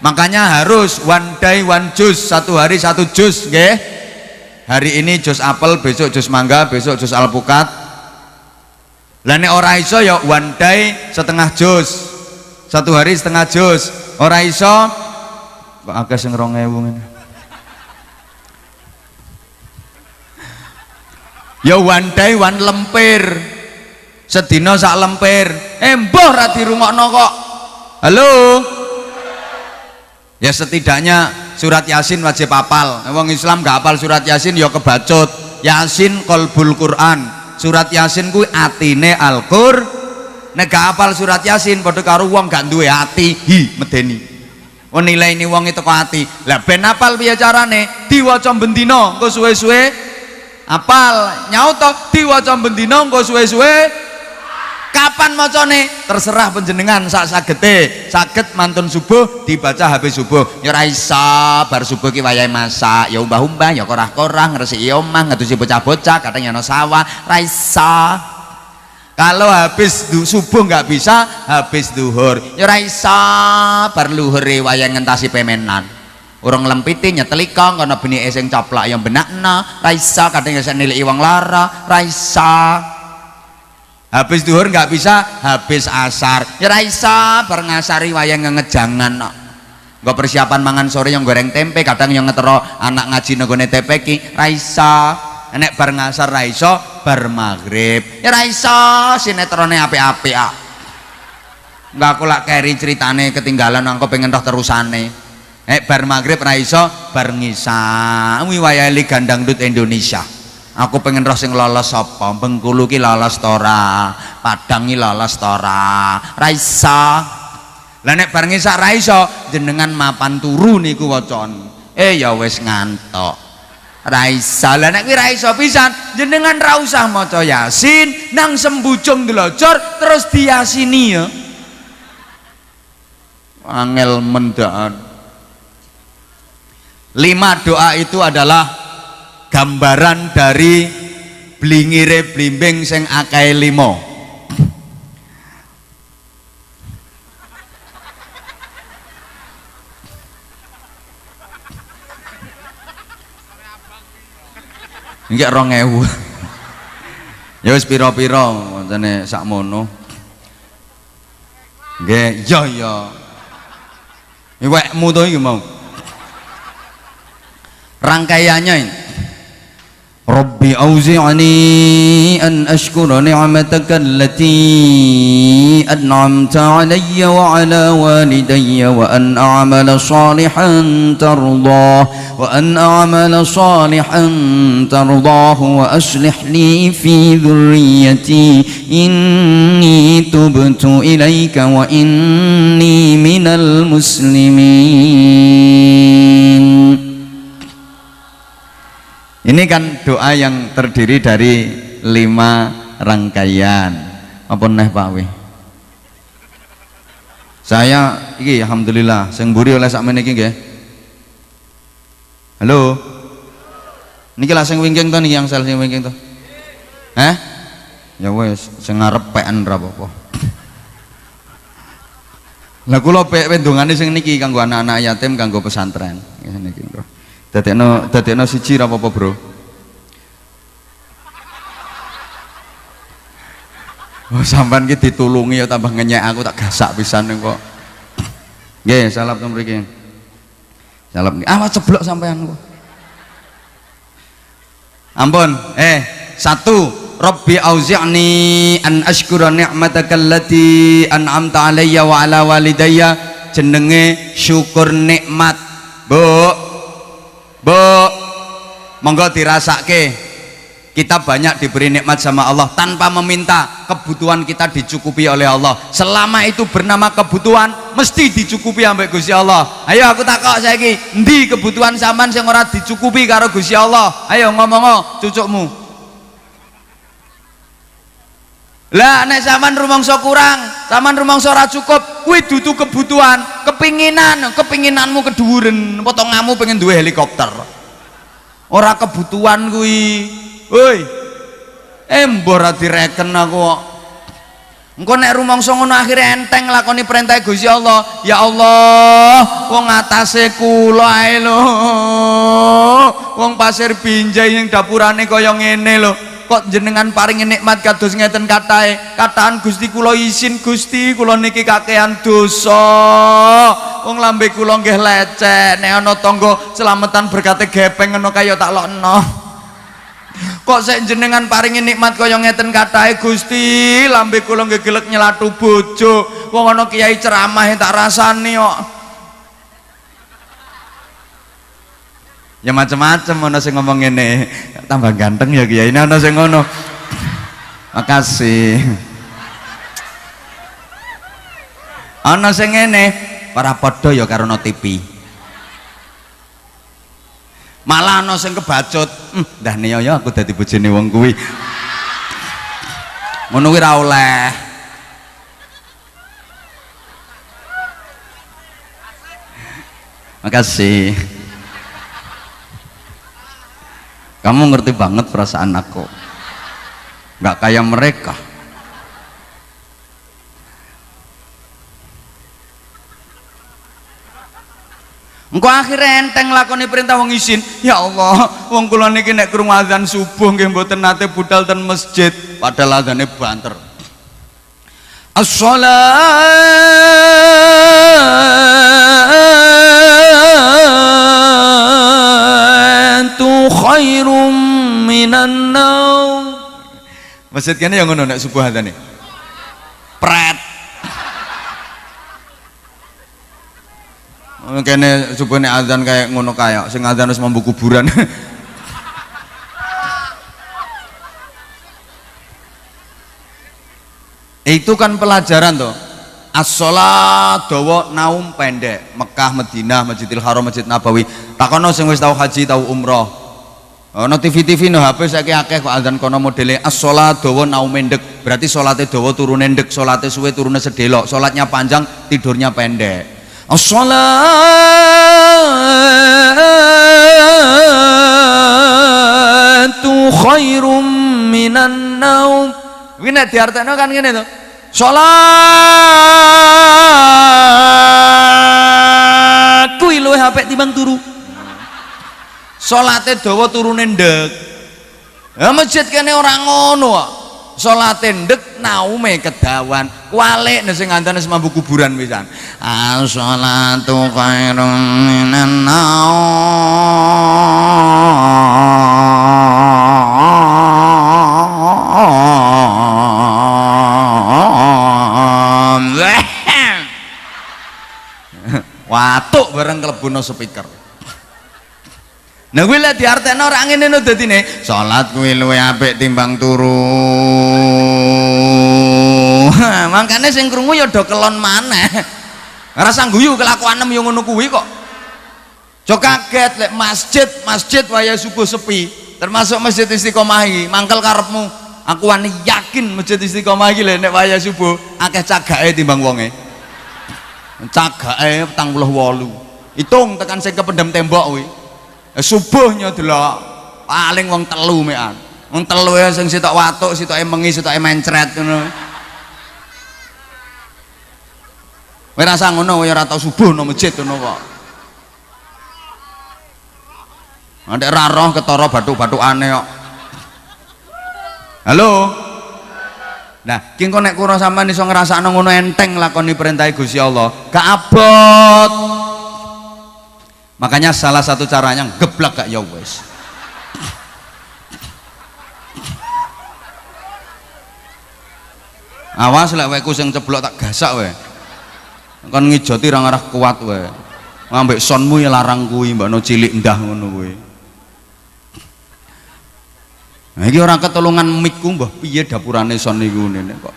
S1: Makanya harus one day one juz, satu hari satu juz, nggih. Hari ini juz apel, besok juz mangga, besok juz alpukat. Lah nek ora iso ya one day setengah juz. Satu hari setengah juz. Ora iso kok akeh sing 2000 ngene. Ya one day one lempir, sedina sak lempir. Mbah ra dirungokno kok. Halo. Ya setidaknya surat Yasin wajib hafal. Wong Islam gak hafal surat Yasin ya kebacut. Yasin qalbul Quran. Surat Yasin kuwi atine Al-Qur. Nek gak hafal surat Yasin padha karo wong gak duwe ati, medeni. Wong nilai ini wong itu kok ati. Lah ben hafal piye carane? Diwaca bendina, engko suwe-suwe apal nyauto diwaca bendina engko suwe-suwe kapan macane terserah panjenengan sak sagete. Saged mantun subuh dibaca habis subuh ya ora iso bar subuh ki wayahe masak ya umbah-umbah ya korah-korah ngresiki omah ngedusi bocah-bocah kadang ya ana sawah ra iso. Kalau habis subuh nggak bisa habis duhur ya ora iso bar luhure wayahe ngentasi pemenan. Urung lempiti nyetelika kono benike sing coplak yang benakna ra iso kadang ya nilai wong lara ra iso. Habis duhur nggak bisa habis asar ya ra iso bar ngasari wayang ngejangan nggo persiapan mangan sore yang goreng tempe kadang yang ngetero anak ngaji nenggone TPQ ra iso. Nek bar ngasar ra iso bar maghrib ya ra iso sinetrone apik-apik enggak aku lak keri ceritane ketinggalan aku pengen roh terusane. Bar maghrib ra iso bar ngisa kuwi wayahe Liga Dangdut Indonesia. Aku pengen roh sing lolos sapa? Bengkulu ki lolos ta ora? Padang ki lolos ta ora? Ra iso. Lah nek bar ngisa ra iso jenengan mapan turu niku wacan. Ya wis ngantuk. Ra iso. Lah nek kuwi ra iso pisan jenengan ra usah maca Yasin nang sembujung glojor terus diyasini ya. Angel mendaan. 5 doa itu adalah gambaran dari blingire blimbing sing akeh 5. Nggih 2000. Ya wis pira-pira pancene sakmono. Nggih, ya. Iwekmu to iki mau. Rangkaiannya ini Rabbi auzi'ni an ashkura ni'mataka allati an'amta alayya wa ala walidayya wa an a'mala salihan tardahu wa aslih li fi dhurriyyati inni tubtu ilaika wa inni minal muslimin. Ini kan doa yang terdiri dari 5 rangkaian. Apa neh Pak Wih? Saya iki alhamdulillah sing mburi oleh sakmene iki nggih. Halo. Niki lah sing wingking to niki yang sel sing wingking to. Hah? Ya wis sing ngarep pekan ra apa-apa. Lah kula pek ndongane sing niki kanggo anak-anak yatim kanggo pesantren. Ngene iki, Bro. Dadekno siji ra apa-apa, Bro. Oh, sampean ki ditulungi ya tambah ngenyek aku tak gasak pisan kok. Nggih, salap to mriki. Salap niki. Awas ceblok sampean kok. Ampun. 1. Rabbi auzi'ni an ashkura ni'mataka allati an'amta alayya wa ala walidayya. Jenenge syukur nikmat. Bu, monggo dirasake. Kita banyak diberi nikmat sama Allah tanpa meminta, kebutuhan kita dicukupi oleh Allah. Selama itu bernama kebutuhan, mesti dicukupi ambek Gusti Allah. Ayo aku takok saiki, endi kebutuhan sampean sing ora dicukupi karo Gusti Allah? Ayo ngomong cucukmu. Lah nek sampean rumangsa kurang, sampean rumangsa ora cukup, kuwi dudu kebutuhan, kepinginanmu kedhuwuren, potonganmu pengen duwe helikopter. Ora kebutuhan kuwi. Woi. Mbok ora direken aku kok. Engko nek rumangsa ngono akhire enteng lakoni perintah Gusti Allah. Ya Allah, wong atase kula ae lho. Wong pasir binjai ning dapurane kaya ngene lho. Kok jenengan paringi nikmat kados ngeten katahe. Kataan Gusti kula isin Gusti, kula niki kakehan dosa. Wong lambe kula nggih lecek, nek ana tangga selamatan berkate gepeng ngono kaya tak lokno. Kok sik jenengan paringi nikmat kaya ngeten katahe Gusti, lambe kula nggih gelek nyelatu bojo. Wong ana kiai ceramah tak rasani kok. Ya macam-macam ana sing ngomong ngene, tambah ganteng ya kiai. Ini ana sing ngono. Makasih. Ana sing ngene, ora padha ya karo no TV. Malah ana sing kebacut, ndah ne ya aku dadi bojone wong kuwi. Ngono kuwi ra oleh. Makasih. Kamu ngerti banget perasaan aku, nggak kayak mereka. Engko akhirnya enteng lakoni perintah wong isin. Ya Allah, wong kula niki nek krungu azan subuh nggih mboten nate budal ten masjid, padahal azane banter. As-shalatu khairum minan naum. Masjid kene yang ngono nek subuh azane. Pret. Kene subuh nek azan kayak ngono kaya sing azan wis mambu kuburan. Itu kan pelajaran toh. As-shalat dawa naum pendek. Mekah, Madinah, Masjidil Haram, Masjid Nabawi. Takono sing wis tau haji, tau umroh. Ono TV no HP saiki akeh kok azan kono modele as-shalat dawa naum pendek. Berarti salate dawa turune ndek, salate suwe turune sedelok, salatnya panjang, tidurnya pendek. As-shalatu khairum minan naum. Kuwi nek diartekno kan ngene to. Salat kuwi luwih apik timbang turu. Salate dawa turune ndek. Ya masjid kene ora ngono kok. Salate ndek naume kedawan. Kualik nek sing ngantene semambu kuburan pisan. As-shalatu khairum minan naum. mlebuno speaker. Nah kuwi lek diartekno ora ngene no dadine salat kuwi luwih apik timbang turu. Mangkane sing krungu ya do kelon maneh. Ora sangguyu kelakuanem yo ngono kuwi kok. Jo kaget lek masjid waya subuh sepi, termasuk Masjid Istiqomah iki, mangkel karepmu. Aku wani yakin Masjid Istiqomah iki lek nek waya subuh akeh cagake timbang wonge. Cagake 48. Hitung tekan sing kependem tembok kuwi. Subuhnya delok paling wong telu mekan. Wong telu ya sing sitok watuk, sitoke mengi, sitoke mencret ngono. Kowe rasa ngono ya ora tau subuh nang masjid ngono kok. Nek ra roh ketara bathuk-bathukane kok. Halo. Nah, ki engko nek kula sampean iso ngrasakno ngono enteng lakoni perintah Gusti Allah, gak abot. Makanya salah satu caranya geblak gak ya wis. Awas lek weku sing ceblok tak gasak wae. Kon ngijoti ra ngarah kuat wae. Ngambek sonmu ya larang kuwi mbakno cilik ndah ngono kuwi. Nah iki ora ketulungan mikku mbah piye dapurane son niku ngene kok.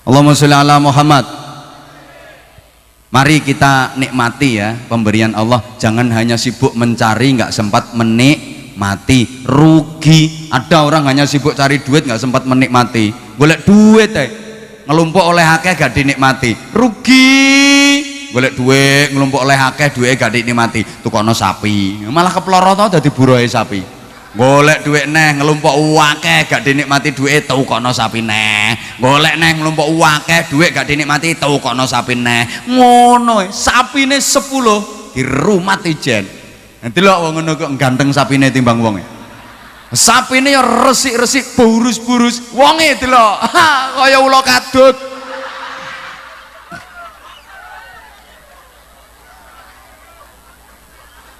S1: Allahumma sholli ala Muhammad. Mari kita nikmati ya pemberian Allah, jangan hanya sibuk mencari nggak sempat menikmati. Rugi. Ada orang hanya sibuk cari duit nggak sempat menikmati. Golek duit ngelumpuk oleh akeh gak dinikmati. Rugi. Golek duit ngelumpuk oleh akeh duit gak dinikmati. Tukono sapi malah keploro tau dadi buruhe sapi. Golek duit neh ngelumpuk akeh gak dinikmati duit tukono sapi neh. Golek neh ngelumpuk akeh duit gak dinikmati tukono sapi neh. Ngono sapine 10 dirumat ijen. Nanti lho wong ngono kok ganteng sapine timbang wonge. Sapine ya resik-resik burus-burus, wonge delok kaya ula kadut.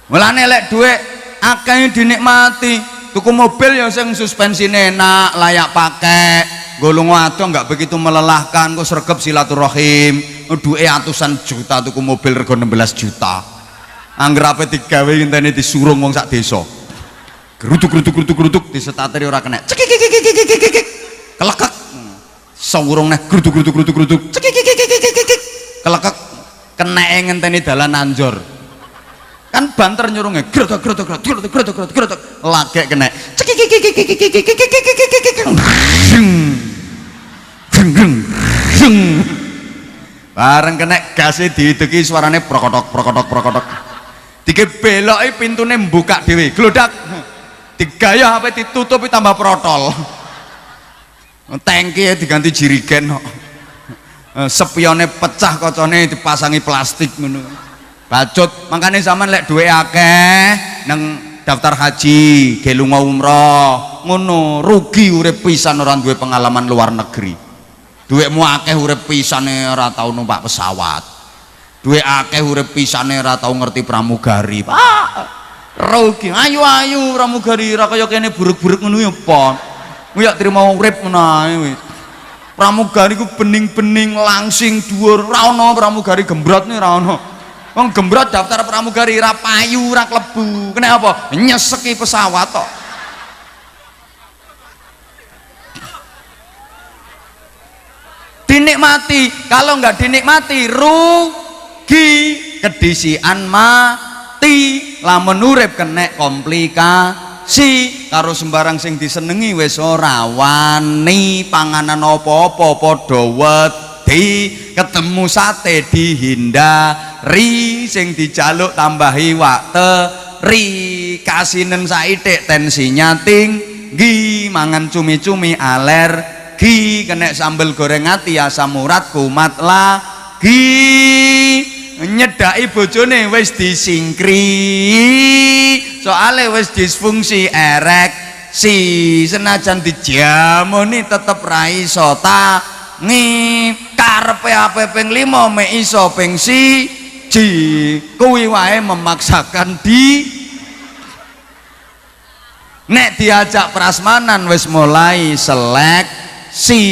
S1: Mulane lek duit akeh dinikmati, tuku mobil ya sing suspensine enak, layak pakai, golong wadon nggak begitu melelahkan, kok sregep silaturahim, duwe atusan juta tuku mobil rego 16 juta. Angger ape digawe ngenteni disurung wong sak desa. Geruduk disetatiri ora kena. Kelekek. Sawurung neh geruduk. Kelekek keneke ngenteni dalan anjor. Kan banter nyurunge grodok lagek kena bareng kena gasnya dihiduki suarane prokotok dike beloki pintune mbuka dhewe glodak digaya apa ditutupi tambah protol tangki diganti jirigen sepione pecah kocone dipasangi plastik ngono bacut. Makanya zaman lek duwe akeh nang daftar haji ge lunga umroh ngono rugi urip pisan ora duwe pengalaman luar negeri. Duwekmu akeh urip pisane ora tau numpak pesawat, duwe akeh urip pisane ora tau ngerti pramugari. Pak rugi. Ayu pramugari ora kaya kene buruk-buruk ngono ya pon ya trimo urip menae wis. Pramugari ku bening-bening langsing dhuwur, ora ana pramugari gembrot nih ora ana. Wong gembrot daftar pramugari ra payu ra klebu. Kena apa? Nyeseki pesawat tok. Dinikmati, kalau nggak dinikmati rugi, kedisian mati. Lamun urip kena komplikasi karo sembarang sing disenengi wis ora wani panganan apa-apa padha wedi, ketemu sate dihindari, sing dijaluk tambahi wakteri, kasinen saithik tensinya tinggi, mangan cumi-cumi alergi, kena sambel goreng ati asam urat kumat lagi, nyedaki bojone wis disingkri soale wis disfungsi ereksi, senajan dijamoni tetep ra iso tangi, karepe ape ping 5 mek iso ping 1, kuwi wae memaksakan nek diajak prasmanan wis mulai seleksi.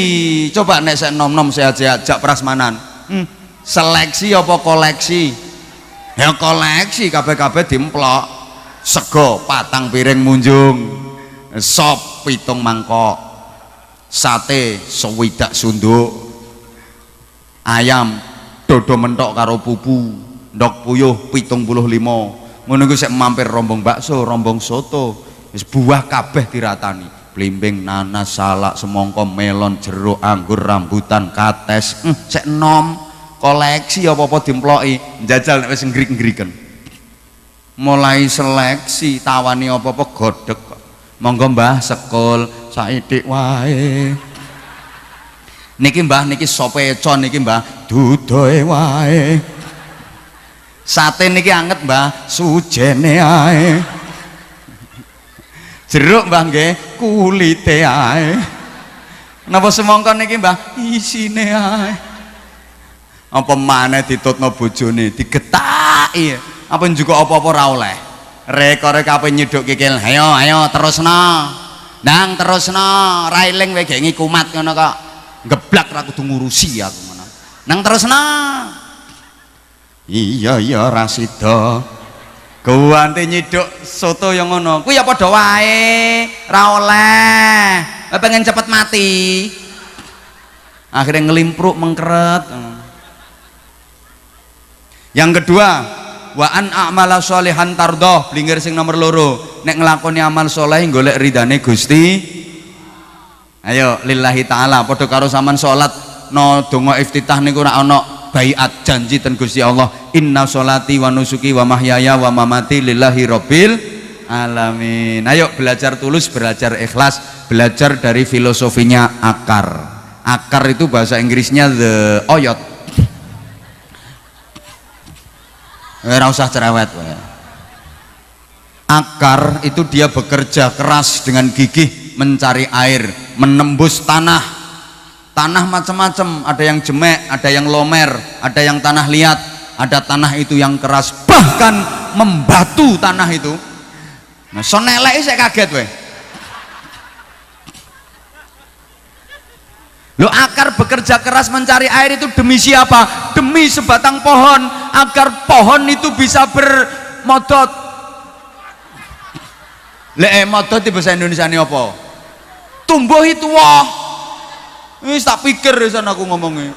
S1: Coba nek saya nom-nom saya ajak prasmanan, seleksi apa koleksi? Ya koleksi kabeh-kabeh dimplok. Sego patang piring munjung, sop 7 mangkok, sate 60 sunduk, ayam dodo mentok karo pupu, ndok puyuh 75. Ngono iku sik mampir rombong bakso, rombong soto, wis buah kabeh diratani. Blimbing, nanas, salak, semangka, melon, jeruk, anggur, rambutan, kates, sik enom. Koleksi apa-apa dimploki, njajal nek wis ngrik-ngriken. Mulai seleksi tawani apa-apa godheg kok. Monggo Mbah sekul saithik wae. Niki Mbah niki sope econ niki Mbah dudohe wae. Sate niki anget Mbah sujene ae. Jeruk Mbah nggih kulite ae. Napa semangka niki Mbah isine ae. Apa maneh ditutno bojone digetaki apa juga apa-apa ra oleh rekore kabeh nyeduk kikil ayo terusno ndang terusno ra eling wae gek ngikumat ngono kok geblak ra kudu ngurusi aku ngono nang terusno iya ra sida kuwante nyeduk soto yang ngono kuwi ya padha wae ra oleh pengen cepet mati akhirnya ngelimpruk mengkeret. Yang kedua, wa an a'mala sholihan tardoh, linggir sing nomor loro, nek ngelakoni amal soleh golek ridane Gusti. Ayo lillahi ta'ala, padha karo sampean salat no donga iftitah niku ora ana baiat janji ten Gusti Allah, inna sholati wa nusuki wa mahyaya wa mamati lillahi rabbil alamin. Ayo belajar tulus, belajar ikhlas, belajar dari filosofinya akar. Akar itu bahasa Inggrisnya the oyot. Ora usah cerewet wae. Akar itu dia bekerja keras dengan gigih mencari air, menembus tanah. Tanah macam-macam, ada yang jemek, ada yang lomer, ada yang tanah liat, ada tanah itu yang keras, bahkan membatu tanah itu. Nah, sonelek saya kaget wae. Lo akar bekerja keras mencari air itu demi siapa? Demi sebatang pohon, agar pohon itu bisa bermodot. Modot di bahasa Indonesia ini apa? Tumbuh itu wah. Ini tak pikir di sana aku ngomongnya.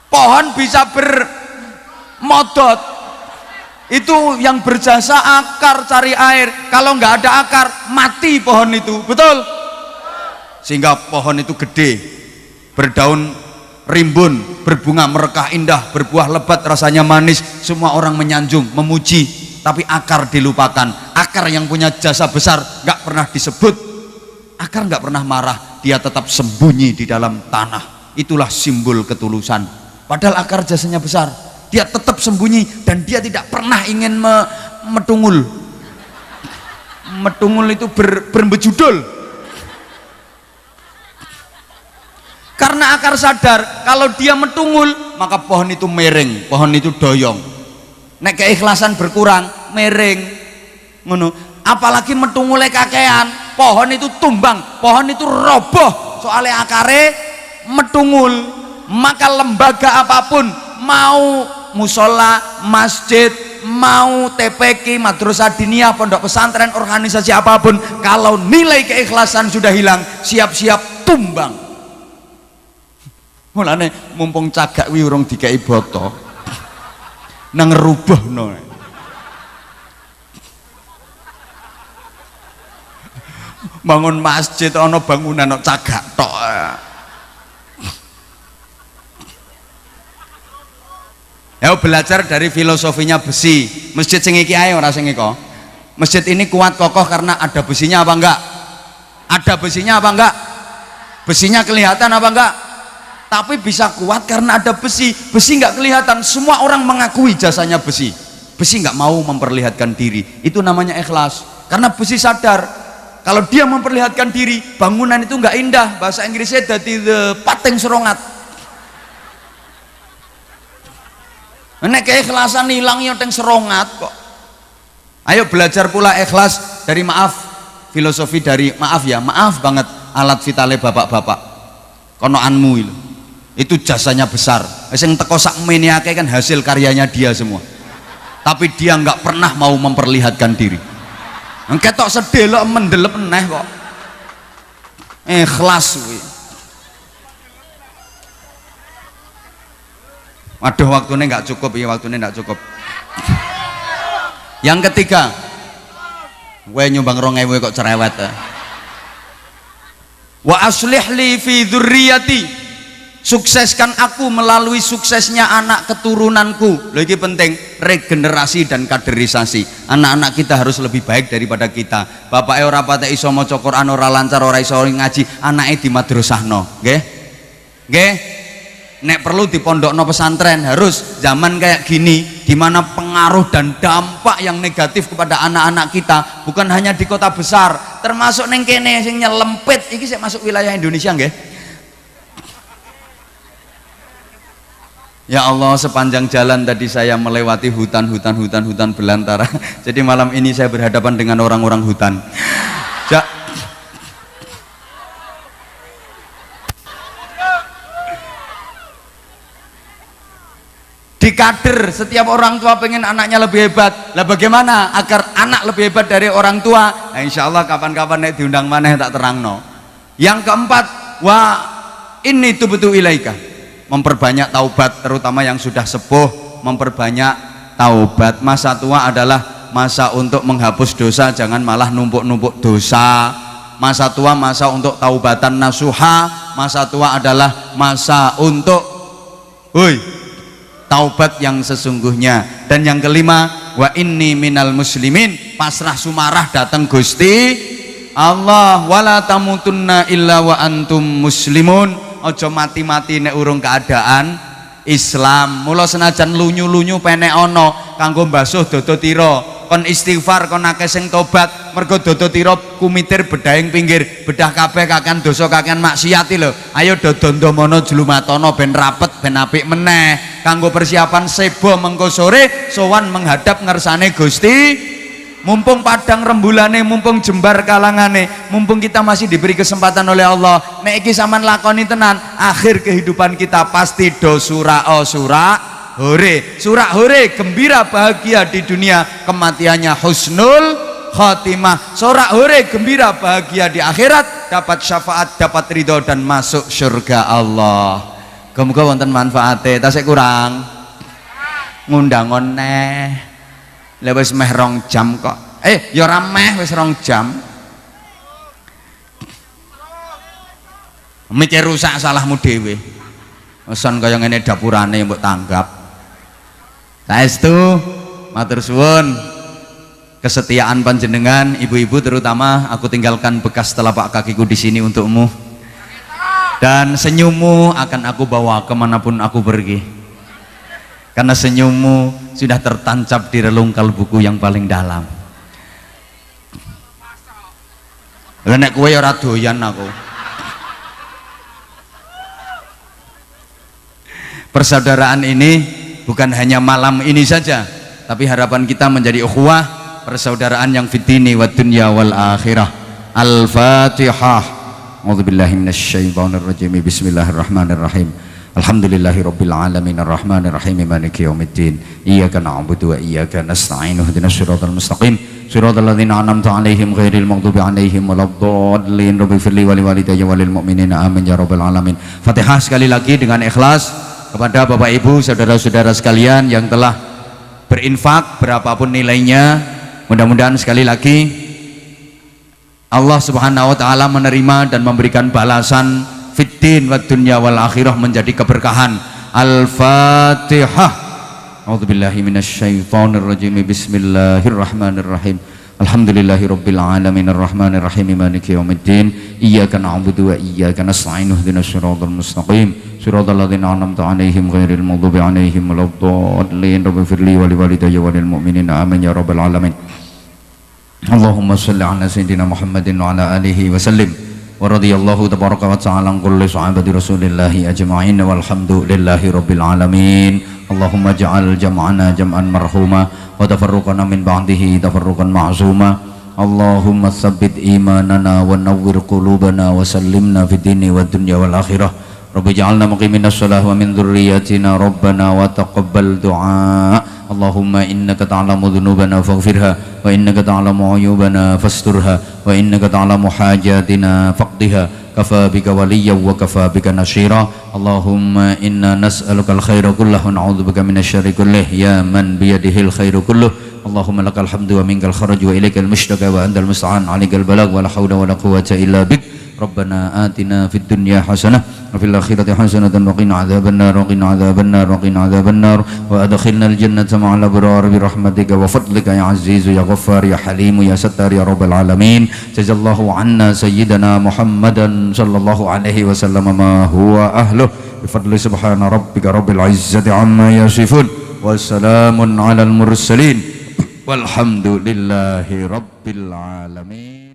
S1: Pohon bisa bermodot. Itu yang berjasa akar cari air. Kalau nggak ada akar, mati pohon itu. Betul? Sehingga pohon itu gede, berdaun rimbun, berbunga merekah indah, berbuah lebat rasanya manis, semua orang menyanjung, memuji, tapi akar dilupakan. Akar yang punya jasa besar nggak pernah disebut. Akar nggak pernah marah, dia tetap sembunyi di dalam tanah. Itulah simbol ketulusan. Padahal akar jasanya besar, dia tetap sembunyi dan dia tidak pernah ingin metungul. Metungul itu berbejudul. Karena akar sadar kalau dia metungul maka pohon itu mereng, pohon itu doyong. Nek keikhlasan berkurang mereng ngono. Apalagi metungule kakean, pohon itu tumbang, pohon itu roboh soalnya akare metungul. Maka lembaga apapun, mau musola, masjid, mau TPQ, madrasah diniyah, pondok pesantren, organisasi apapun, kalau nilai keikhlasan sudah hilang, siap-siap tumbang. Mulane mumpung cagak wi urung dikai boto nang ngerubahno. Bangun masjid ana bangunan ana cagak tok. Ya belajar dari filosofinya besi. Masjid sing iki ae ora sing iko. Masjid ini kuat kokoh karena ada besinya apa enggak? Ada besinya apa enggak? Besinya kelihatan apa enggak? Tapi bisa kuat karena ada besi. Besi nggak kelihatan, semua orang mengakui jasanya besi. Besi nggak mau memperlihatkan diri, itu namanya ikhlas. Karena besi sadar kalau dia memperlihatkan diri, bangunan itu nggak indah. Bahasa Inggrisnya dadi the pateng serongat. Nek keikhlasan hilang ya teng serongat kok. Ayo belajar pula ikhlas dari maaf, filosofi dari maaf ya, maaf banget alat vitale bapak-bapak. Konoanmu itu jasanya besar. Sing teko sak meniake kan hasil karyanya dia semua. tapi dia nggak pernah mau memperlihatkan diri. Ketok sedelok mendelep neh kok ikhlas kuwi. Waduh, waktunya nggak cukup ya, waktunya nggak cukup. Yang ketiga, gue nyumbang 2.000 kok cerewet ya. Wa aslih li fi dzurriyyati, sukseskan aku melalui suksesnya anak keturunanku. Loh, ini penting, regenerasi dan kaderisasi. Anak-anak kita harus lebih baik daripada kita. Bapaknya ora patek iso maca Quran, ora lancar, ora iso ngaji, anaknya di madrasahno, nggih. Nggih. Nek perlu di pondokno pesantren. Harus zaman kayak gini di mana pengaruh dan dampak yang negatif kepada anak-anak kita bukan hanya di kota besar, termasuk neng kene sing nyelempit iki sik masuk wilayah Indonesia nggih. Ya Allah, sepanjang jalan tadi saya melewati hutan belantara. Jadi malam ini saya berhadapan dengan orang-orang hutan. Di kader, setiap orang tua pengen anaknya lebih hebat. Lah bagaimana agar anak lebih hebat dari orang tua? Nah, insya Allah kapan-kapan nek diundang maneh tak terangno. Yang keempat, wa inni tubtu ilaika, memperbanyak taubat, terutama yang sudah sepuh, memperbanyak taubat. Masa tua adalah masa untuk menghapus dosa, jangan malah numpuk-numpuk dosa. Masa tua masa untuk taubatan nasuha. Masa tua adalah masa untuk taubat yang sesungguhnya. Dan yang kelima, wa inni minal muslimin, pasrah sumarah datang Gusti Allah. Wala tamutunna illa wa antum muslimun, ojo mati-mati nek urung keadaan Islam. Mula senajan lunyu-lunyu penek ono kanggo mbasuh dodo tira, kon istighfar, kon akeh sing tobat, mergo dodo tira kumitir bedahing pinggir, bedah kabeh kakean dosa kakean maksiat lho. Ayo dodondo-mono jlumatono ben rapet ben apik meneh kanggo persiapan sebo mengko sore sowan menghadap ngersane Gusti. Mumpung padang rembulane, mumpung jembar kalangane, mumpung kita masih diberi kesempatan oleh Allah, nek iki sampean lakoni tenan, akhir kehidupan kita pasti do surak hore, gembira bahagia di dunia, kematiannya husnul khotimah. Sorak hore gembira bahagia di akhirat, dapat syafaat, dapat ridho dan masuk surga Allah. Muga wonten manfaate. Tasik kurang ngundang neh. Lah wis meh 2 jam kok. Ya ora meh wis 2 jam. Mikir rusak salahmu dhewe. Pesan kaya ngene dapurane mbok tanggap. Saestu matur suwun kesetiaan panjenengan, ibu-ibu terutama, aku tinggalkan bekas telapak kakiku di sini untukmu. Dan senyummu akan aku bawa kemanapun aku pergi. Karena senyummu sudah tertancap di relung kalbuku yang paling dalam. Lah nek kowe ora doyan aku. Persaudaraan ini bukan hanya malam ini saja, tapi harapan kita menjadi ukhuwah, persaudaraan yang fitini wa dunya wal akhirah. Al-Fatihah. A'udzubillahi minasyaitonirrajim. Bismillahirrahmanirrahim. Alhamdulillahi rabbil alamin arrahmanir rahim maliki yaumiddin iyyaka na'budu wa iyyaka nasta'in ihdinas siratal mustaqim siratal ladzina an'amta 'alaihim ghairil maghdubi 'alaihim waladdallin rabbighfirli wa liwalidayya walil mu'minina amin ya rabbal alamin. Fatihah sekali lagi dengan ikhlas kepada Bapak Ibu saudara-saudara sekalian yang telah berinfak berapapun nilainya. Mudah-mudahan sekali lagi Allah Subhanahu wa taala menerima dan memberikan balasan fiddin wa dunya wal akhirah menjadi keberkahan. Al-Fatihah. A'udzubillahi minasyaitonir rajim. Bismillahirrahmanirrahim. Alhamdulillahi rabbil alamin arrahmanir rahim maliki yaumiddin iyyaka na'budu wa iyyaka nasta'in ihdinas siratal mustaqim siratal ladzina an'amta 'alaihim ghairil maghdubi 'alaihim waladdallin rabbighfirli wa liwalidayya walil mu'minina amin ya rabbal alamin. Allahumma shalli 'ala sayyidina Muhammadin wa 'ala alihi wa sallim. Wa radhiyallahu tabaraka wa ta'ala an kulli sahabati rasulillahi ajma'in walhamdulillahi rabbil alamin. Allahumma ja'al jam'ana jam'an marhuma wa tafarruqana min ba'dihi tafarruqan ma'zuma. Allahumma tsabbit imanana wa nawwir qulubana wa sallimna fid dini wad dunya wal akhirah. Rabbi ja'alna muqiminas shalah wa min dzurriyyatina rabbana wa taqabbal du'a. Allahumma innaka ta'lamu dhunubana faghfirha wa innaka ta'lamu 'uyubana fasturha wa innaka ta'lamu hajatina faqdiha kafa bika waliyya wa kafa bika nasira. Allahumma inna nas'aluka al-khaira kullahu wa na'udzubika minasy syarri kullih ya man biyadihil khairu kulluh. Allahumma lakal hamdu wa minkal kharaj wa ilaikal mushtaka wa antal musta'an 'alaikal balag wa la haula wa la quwwata illa bik. Rabbana atina fid dunya hasanah wa fil akhirati hasanatan wa qina adzabannar wa qina adzabannar wa qina adzabannar wa adkhilnal jannata ma'al abrar bi rahmatika wa fadlika ya azizu ya ghaffar ya halim ya sattar ya rabbal alamin. Jazallahu anna sayyidana Muhammadan sallallahu alaihi wasallam ma huwa ahluh bi fadli subhana rabbika rabbil izzati amma yasifun wa salamun alal mursalin walhamdulillahi rabbil alamin.